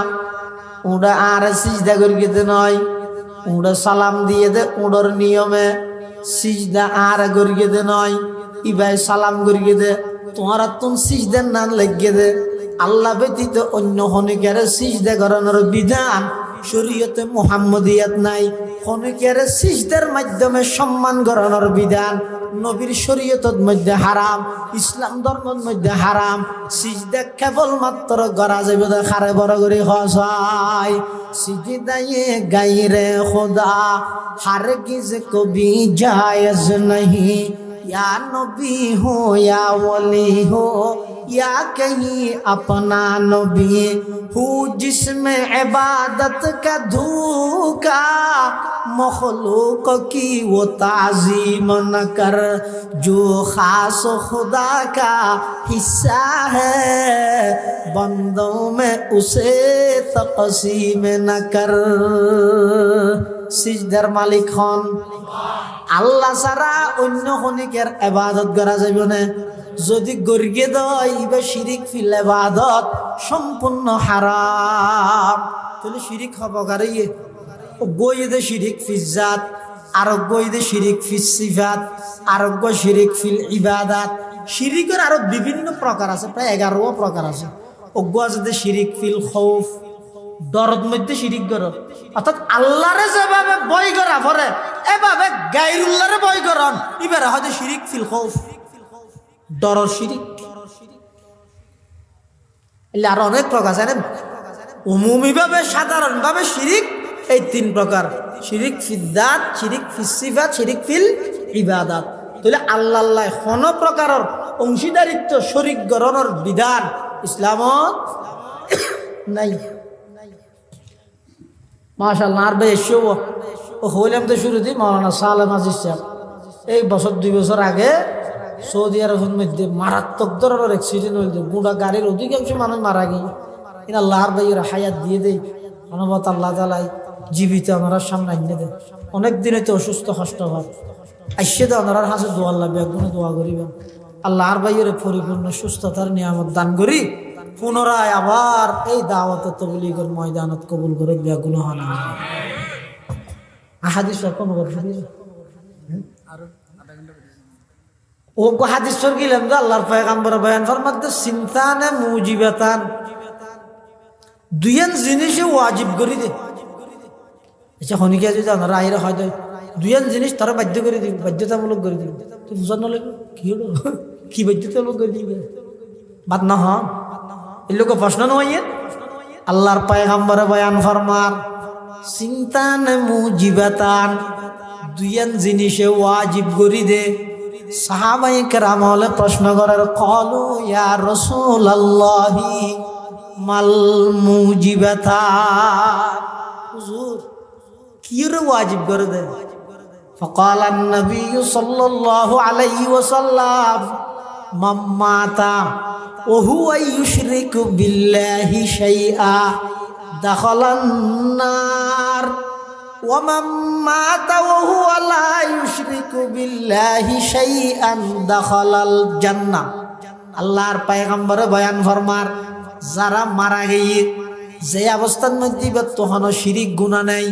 উড়ে আর সিজদা করিতে নয় উড়ে সালাম দিয়ে দে উড়র নিয়মে সিজদা আর করিতে নয় ইবাই সালাম করিয়ে দে তোমার তুন সিজদা না লাগিয়ে দে আল্লাহ ব্যতীত অন্য হনিকের সিজদা করানোর বিধান শরীয়তে মুহাম্মদিয়াত নাই হনিকের সিজদার মাধ্যমে সম্মান করানোর বিধান নবীর শরীয়তের মধ্যে হারাম ইসলাম ধর্মের মধ্যে হারাম সিজদা কেবলমাত্র করা যাবে খারে বড় করে হসায় সিজদায়ে গায়রে খোদা হারগিজ কবি জায়েজ नहीं या नबी हो या वली हो या कहीं अपना नबी हूँ जिसमें इबादत का धूका मखलूक की वो ताज़ीम न कर जो खास खुदा का हिस्सा है बंदों में उसे तक़सीम न कर। सिजदार मालिक हन আল্লাহ ছাড়া অন্য খনিকের ইবাদত করা যাবে না। যদি গর্গে দেয় ইবা শিরিক ফিল ইবাদত সম্পূর্ণ হারাম। তাহলে শিরিক হব কারে গইদে শিরিক ফিজাত আরোগ্যইদে শিরিক ফিস সিফাত আরোগ্য শিরিক ফিল ইবাদাত। শিরিকের আরো বিভিন্ন প্রকার আছে, প্রায় 11 প্রকার আছে। অজ্ঞ আছে শিরিক ফিল খৌফ, দরদ মধ্যে শিরিক করো, অর্থাৎ আল্লাহরে যেভাবে বয় করা পরে এভাবে গায়রুল্লাহরে বয় করন, এবারে হয়তো শিরিক ফিল খৌফ, ডরর শিরিক। এলে আর অনেক প্রকার জানেন। উমুমিভাবে সাধারণভাবে শিরিক এই 3 প্রকার, শিরিক ফিদ্দাত, শিরিক ফিসিফাত, শিরিক ফিল ইবাদাত। তাহলে আল্লাহ আল্লাহ কোন প্রকারের অংশীদারিত্ব শরীক গ্রহণের বিধান ইসলামত নাই। মাশাআল্লাহ। আর ভাই এসো ও হইলাম তো শুরু দিই মাওলানা সালেম আজিজ সাহেব এই বছর 2 বছর আগে সৌদি আরবের মধ্যে মারাত্মক ধরনের অ্যাক্সিডেন্ট হয়েছে, গোটা গাড়ির অধিকাংশ মানুষ মারা গিয়ে। কিন্তু আল্লাহর ভাইয়ের হায়াত দিয়ে দেয়, মানবত আল্লাহ তাআলাই জীবিত আমরা সামনে এনে দেয়। অনেক দিনে তো অসুস্থ কষ্ট হয় আইসে তো ওনার হাসে দোয়া লাগবে, একগুণে দোয়া করিবেন আল্লাহর ভাইয়ের পরিপূর্ণ সুস্থতার নিয়ামত দান করি পুনরায় আবার এই দাওয়াত তাবলীগের ময়দানত কবুল করে বেগুন হন। হাদিস কোন ও হাদিস গেলাম যে আল্লাহর পয়গম্বর বয়ান ফরমাতে সিনতানে মুজিবাতান, দুইয়ান জিনিসে ওয়াজিব করে দে। আচ্ছা হনিকে যদি আমরা আইরা হয় দুইয়ান জিনিস তারা বাধ্য করে দিবি, বাধ্যতামূলক করে দিবি। তুই বুঝার নলে কি হলো, কি বাধ্যতামূলক করে দিবি বাদ না হন এই লোক প্রশ্ন নয়। আল্লাহর পয়গম্বর বয়ান ফরমার সিনতানে মুজিবাতান, দুইয়ান জিনিসে ওয়াজিব করে দে। সাহাবায়ে কেরাম হলে প্রশ্ন করার ক্বালু ইয়া রাসূলুল্লাহি মাল মুজিবাতান, হুজুর কি রে ওয়াজিব করে দে? فقال النبي صلى الله عليه وسلم من مات وهو يشرك بالله شيئا دخل النار ومن مات وهو لا يشرك بالله شيئا دخل الجنة। আল্লাহর পয়গম্বর বয়ান ফরমার যারা মারা গিয়ে যে অবস্থার মধ্যে তখন শিরিক গুনাহ নাই,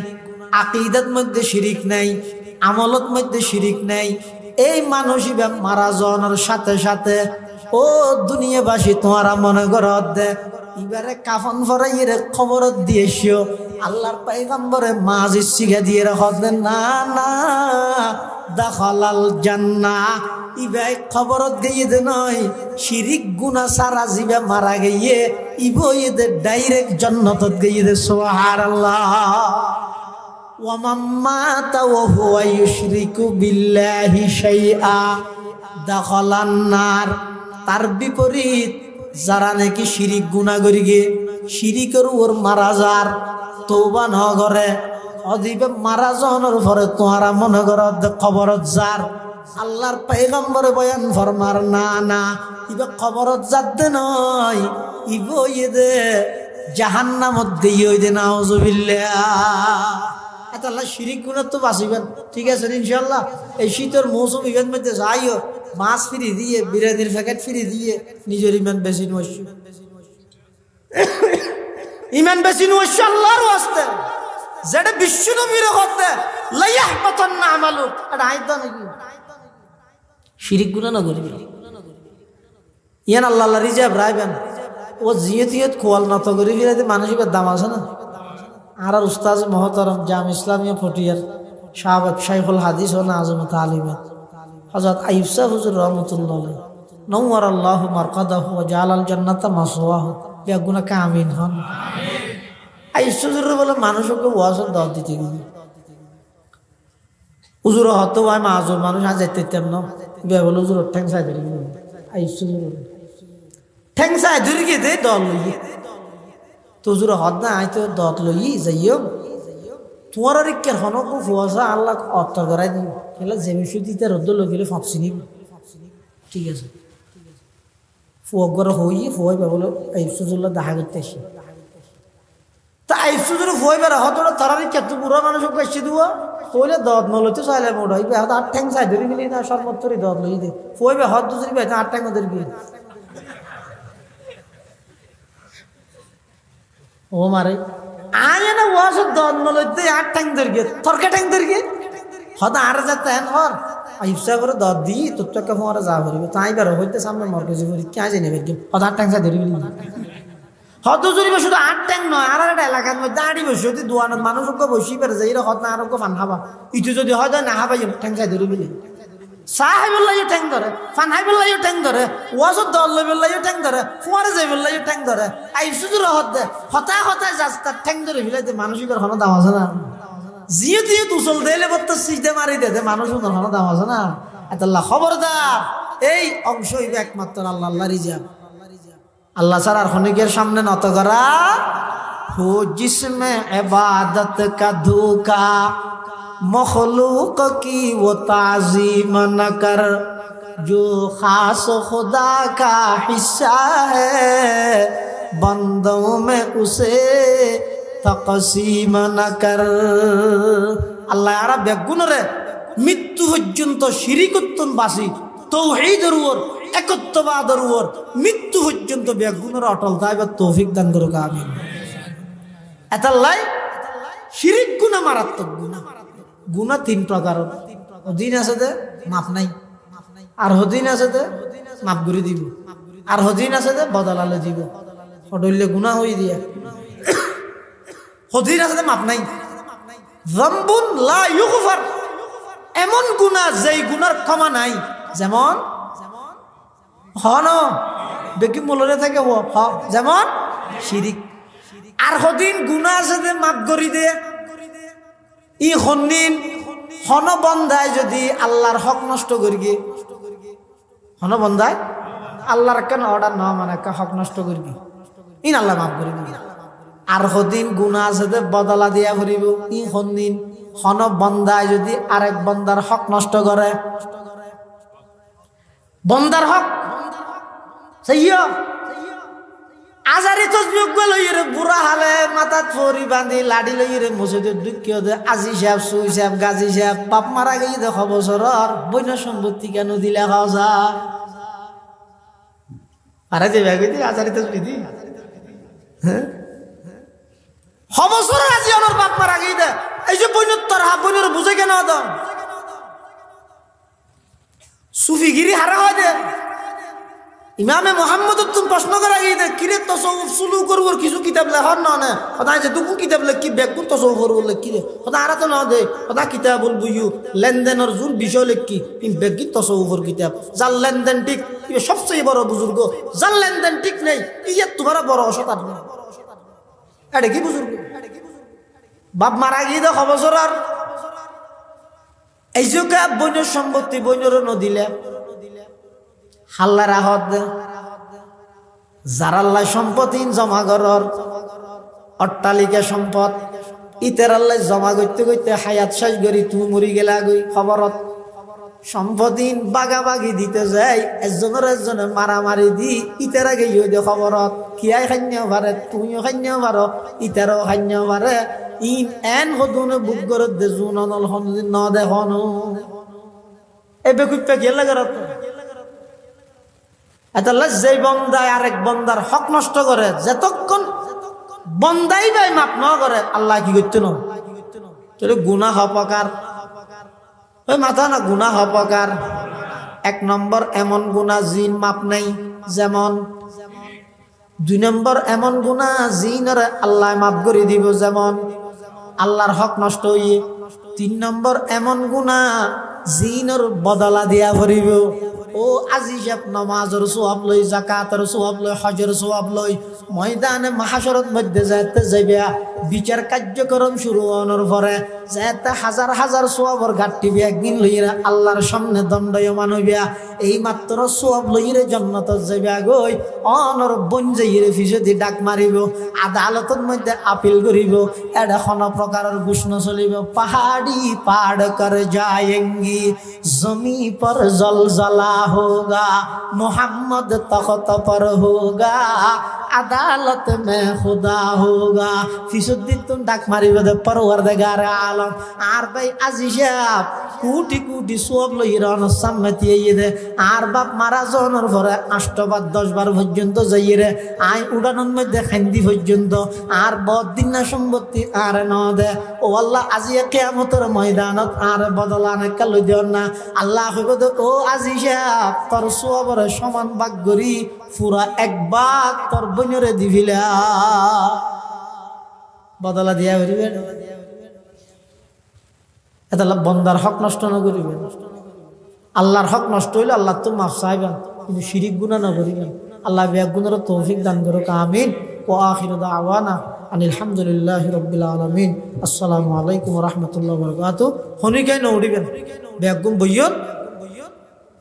আকীদাত মধ্যে শিরিক নাই, আমলত মধ্যে শিরিক নাই, এই মানুষ মারা যাওয়ার সাথে সাথে ও দুনিয়াবাসী তোমারা মনে করত দে এবারে কাফন ফরাইয়ের খবর দিয়েছিও। আল্লাহর পয়গম্বরে মাজিদ শিখা দিয়ে রাখত না না দাখালাল জান্নাহ, ইবাই খবরত গিয়ে দে নয় শিরিক গুনাহ সারা জিবা মারা গিয়ে ইবো এদের ডাইরেক্ট জান্নাতত গিয়ে দে। সুবহানাল্লাহ। ওয়ামান মাতা ওয়া হুয়া ইউশরিকু বিল্লাহি শাইআ দাখালান নার। তার বিপরীত যারা নাকি শিরিক গুনাহ করি গে শিরিকের ওর মারা যার তওবা ন করে অদিবে মারা যাওয়ার পরে তোমরা মনে করো কবরত যার। আল্লাহর পয়গম্বর বয়ান ফরমার না না ইবে কবরত যাতে নয় ইবো ইদে জাহান্নামত দিয়ে দে। নাউযুবিল্লাহ। আল্লাহ শিরিক গুনাহ তো বাঁচিবেন, ঠিক আছে ইনশাআল্লাহ। এই শীতের মৌসুম ইভেন্ট মধ্যে যাইও মাছ ফিরি দিয়ে বিরিয়ানির প্যাকেট ফিরি দিয়ে নিজের ইমান বেশি নষ্ট, ইমান বেশি নষ্ট আল্লাহর ওয়াস্তে যেটা বিশ্ব নবীর করতে লাইয়াহবাতান্না আমালু এটা আইত নাকি শিরিক গুনাহ না করিবি ইয়ান আল্লাহ আল্লাহ রিজার্ভ রাখবেন। ও জিয়তিয়ত কোয়াল না তো করি ফিরাতে মানুষের দাম আছে না। আর উস্তাজ মহতরম জাম ইসলামিয়া ফটিয়ার সাবেক শাইখুল হাদিস ও নাজমত আলিমত হযরত আইয়ুব সাহেব হুজুর রাহমাতুল্লাহ আলাইহি নওয়ার আল্লাহু মারকাদাহু ওয়া জালাল জান্নাতা মাসওয়াহু বেগুনা কামিন হন। আমিন। আইয়ুব হুজুর বলে মানুষকে ওয়াজের দাওয়াত দিতে গিয়ে হুজুর হতো ভাই মাযুর মানুষ আজ যেতেম না বে বলে হুজুর ঠ্যাং চাই দিই আইয়ুব হুজুর ঠেংসায় ধরে গিয়ে দে দল লইয়ে তোজুর হদ না আই তো দত লই যাইও তোমার রিক্কের হনকু ফুয়াশা আল্লাহ অর্থ করাই দিই খেলা জেমি সুদিতে রোদ্দ লগিলে ফাঁপসি নিব ঠিক আছে ফুয়ক করে হইয়ে ফুয়াই পাবলো এই সুজুল্লাহ দেখা করতে আসি তা এই সুজুর ফুয়াই বেড়া হতো তারা রিক্কের তো বুড়ো মানুষ কাশি দিব কইলে দত নলইতে চাইলে মোটা হইবে হাত আট ঠ্যাং চাই ধরে গেলি না সর্বত্রই দত লই দে ফুয়াইবে হদ দুজরি বে আট ঠ্যাং ধরে গিয়ে ও মারে আয় না ওয়াজ দন নলইতে আট ঠ্যাং ধরে গিয়ে তরকা ঠ্যাং ধরে গিয়ে হদ আর যাতে হেন হর ইফসা করে দত দি তোর চক্কা ফোয়ারা যা করিবে তাই বেরো হইতে সামনে মরকজি করি কে জানি বেগে হদ আট ঠ্যাং চাই ধরে গেলি হদ জুড়িবে শুধু আট ট্যাং নয় আর একটা এলাকার মধ্যে দাঁড়ি বসে যদি দোয়ানত মানুষকে বসি পেরে যাই হদ না আরোগ্য ফান খাবা ইটু যদি হয় না হাবাই ঠ্যাং চাই ধরে গেলি চাহ বেলাইও ঠ্যাং ধরে ফান হাই বেলাইও ঠ্যাং ধরে ওয়াজত দল লই বেলাইও ঠ্যাং ধরে ফুয়ারে যাই বেলাইও ঠ্যাং ধরে আই সুজুর হদ দে হতায় হতায় যাস তার ঠ্যাং ধরে ফেলাইতে মানসিকের হন দাম আছে না জিও তিও তুসল দেলে বত্তা সিজদে মারি দে মানুষ হন দাম আছে না এতাল্লাহ খবরদার এই অংশ হইবে একমাত্র আল্লাহ আল্লাহ রিজাব अल्लाह सर खनिकेर सामने নত करा हो जिसमें इबादत का धोखा मखलूक की वो ताजीम न कर जो खास खुदा का हिस्सा है बंदों में उसे तकसीम न कर अल्लाह यारा बेगुन रे मृत्यु पर्यन्त शिरिकत्तन बासी तौहीदेर উপর একত্ববাদের উপর মৃত্যু পর্যন্ত বেগুনের অটল থাকবে তৌফিক দান করুক আমিন এতাল্লাই শিরিক গুনাহ মারাত্মক গুনাহ গুনাহ তিন প্রকার হদিন আছে দে মাপ নাই আর হদিন আছে দে মাপ করে দিব আর হদিন আছে দে বদলালে দিব অডইলে গুনাহ হই দিয়া হদিন আছে দে মাপ নাই যামবুন লা ইউগফার এমন গুনাহ যেই গুনার ক্ষমা নাই যেমন হন বেকি মূলরে থাকে ও যেমন শিরিক আর হদিন গুনাহ আছে যে মাফ করি দে ই হন্নিন হন বন্ধায় যদি আল্লাহর হক নষ্ট করি গে হন বন্ধায় আল্লাহর কেন অর্ডার না মানে হক নষ্ট করি ইন আল্লাহ মাফ করে দিবে আর হদিন গুনাহ আছে যে বদলা দিয়া করিব ই হন্নিন হন বন্ধায় যদি আরেক বন্দার হক নষ্ট করে বন্দার হক সইয়া আজারি তসবিহ লইরে বুড়া হালে মাথাত ফরি বাঁধি লাডি লইরে মসজিদের দুঃখিও দে আজি সাহেব সুই সাহেব গাজী সাহেব বাপ মারা গিয়ে দেখ বছরর বৈন সম্পত্তি কেন দিলে খাওয়া যা আরে যে ব্যাগ দি আজারি তসবিহ দি হ্যাঁ বছর আজি আমার বাপ মারা গিয়ে দে এই যে বৈনত্তর হা বৈনের বুঝে কেন দাও সুফিগিরি হারা হয় দে ইমামে মোহাম্মদ তুমি প্রশ্ন করা গিয়ে দে কিরে তসawuf শুরু করব কিছু কিতাব লেখার না না সদা যে দুকু কিতাব লেখ কি বেকুন তসawuf করব লেখ কি সদা আর তো না দে সদা কিতাবুল বুয়ু লেনদেনের জুল বিষয় লেখ কি ইন বেকি তসawufর কিতাব যার লেনদেন ঠিক সবচেয়ে বড় বুজুর্গ যার লেনদেন ঠিক নেই ইয়ে তোমার বড় অসতার এটা কি বুজুর্গ বাপ মারা গিয়ে দে খবর আর এই যে বৈনের সম্পত্তি বৈনের নদিলে হাল্লা রাহত যার আল্লাহ সম্পত্তি জমা করর অট্টালিকা সম্পদ ইতের আল্লাহ জমা করতে করতে হায়াত শেষ করি তুই মরি গেলা গই খবরত সম্পত্তি বাগাবাগি দিতে যাই একজনে মারামারি দি ইতের আগে ইয়ে দে খবরত কিয়াই খান্য পারে তুমিও খান্য পারো ইতেরও খান্য পারে ইন এন হদুনে বুক করত দে জুন অনল হন ন দেখন এবে কুপে গেলে গরত এতাল্লাহ যেই বন্দায় আরেক বন্দার হক নষ্ট করে যতক্ষণ বন্দাই ভাই মাপ ন করে আল্লাহ কি করতে ন তোর গুনাহ হপকার ওই মাথা না গুনাহ হপকার এক নম্বর এমন গুনাহ জিন মাপ নাই যেমন দুই নম্বর এমন গুনাহ জিনের আল্লাহ মাফ করে দিব যেমন আল্লাহর হক নষ্ট হইয়ে তিন নম্বর এমন গুনাহ জিনের বদলা দিয়া ভরিব ও আজি সাহেব নামাজের সওয়াব লই যাকাতের সওয়াব লই হজের সওয়াব লই ময়দানে মাহশরত মধ্যে যাইতে যাইবা বিচার কার্যক্রম শুরু হওয়ার পরে যাইতে হাজার হাজার সওয়াবের ঘাটতি একদিন লইরা আল্লাহর সামনে দণ্ডায়মান হইবা এই মাত্র সব লইরে জান্নাত যাইবা গই অনর বন যাইরে ফিসদি ডাক মারিব আদালতের মধ্যে আপিল করিব এটা কোনো প্রকারের ঘোষণ চলিব পাহাড়ি পাড় কর যায়েঙ্গি জমি पर जलजला होगा मोहम्मद तख्त पर होगा अदालत में खुदा होगा फिसुद्दीन तुम डाक मारिब दे परवरदिगार आलम आर भाई আজিজাব কোটি কোটি সব লইরান সামনে ইয়ে আর বাপ মারা জনের পরে 8 বার 10 বার পর্যন্ত যাইরে আই উড়ানোর মধ্যে খান্দি পর্যন্ত আর বদিন না সম্পত্তি আর ন দে ও আল্লাহ আজিয়া কিয়ামতের ময়দানত আর বদলানে কাল দিও না আল্লাহ কইবো ও আজিজাব তোর সবর সমান ভাগ করি পুরা এক ভাগ তোর বইনরে দিবিলা বদলা দিয়া হইবে এটা বন্দার হক নষ্ট না করিবেন আল্লাহর হক নষ্ট হইলে আল্লাহ তো মাফ চাইবেন কিন্তু শিরিক গুনাহ না করিবেন আল্লাহ বিয়া গুনার তৌফিক দান করুক আমিন ওয়া আখিরু দাওয়ানা আনিল হামদুলিল্লাহি রাব্বিল আলামিন আসসালামু আলাইকুম ওয়া রাহমাতুল্লাহি ওয়া বারাকাতুহু হনিকাই না উড়িবেন বেগুম বইয়ন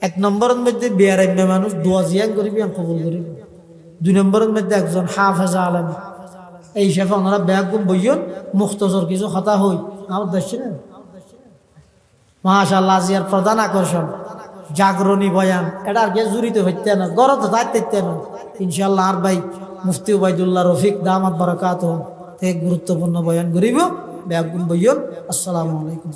এক নম্বরের মধ্যে বিয়ারাইম্য মানুষ দোয়া জিয়ান করিবেন কবুল করিবেন দুই নম্বরের মধ্যে একজন হাফেজ আলেম এই হিসাবে ওনারা বেগুম বইয়ন মুখতসর কিছু কথা হই আমার দেশে না মাশাআল্লাহ জিয়ার প্রধান আকর্ষণ জাগরণী বয়ান এটা আর কে জুড়িতে হইতে না গরত থাকতে না ইনশাআল্লাহ আর ভাই মুফতি উবাইদুল্লাহ রফিক দামাত বারাকাতুহু এক গুরুত্বপূর্ণ বয়ান করিব বেগুম বইয়ন আসসালামু আলাইকুম।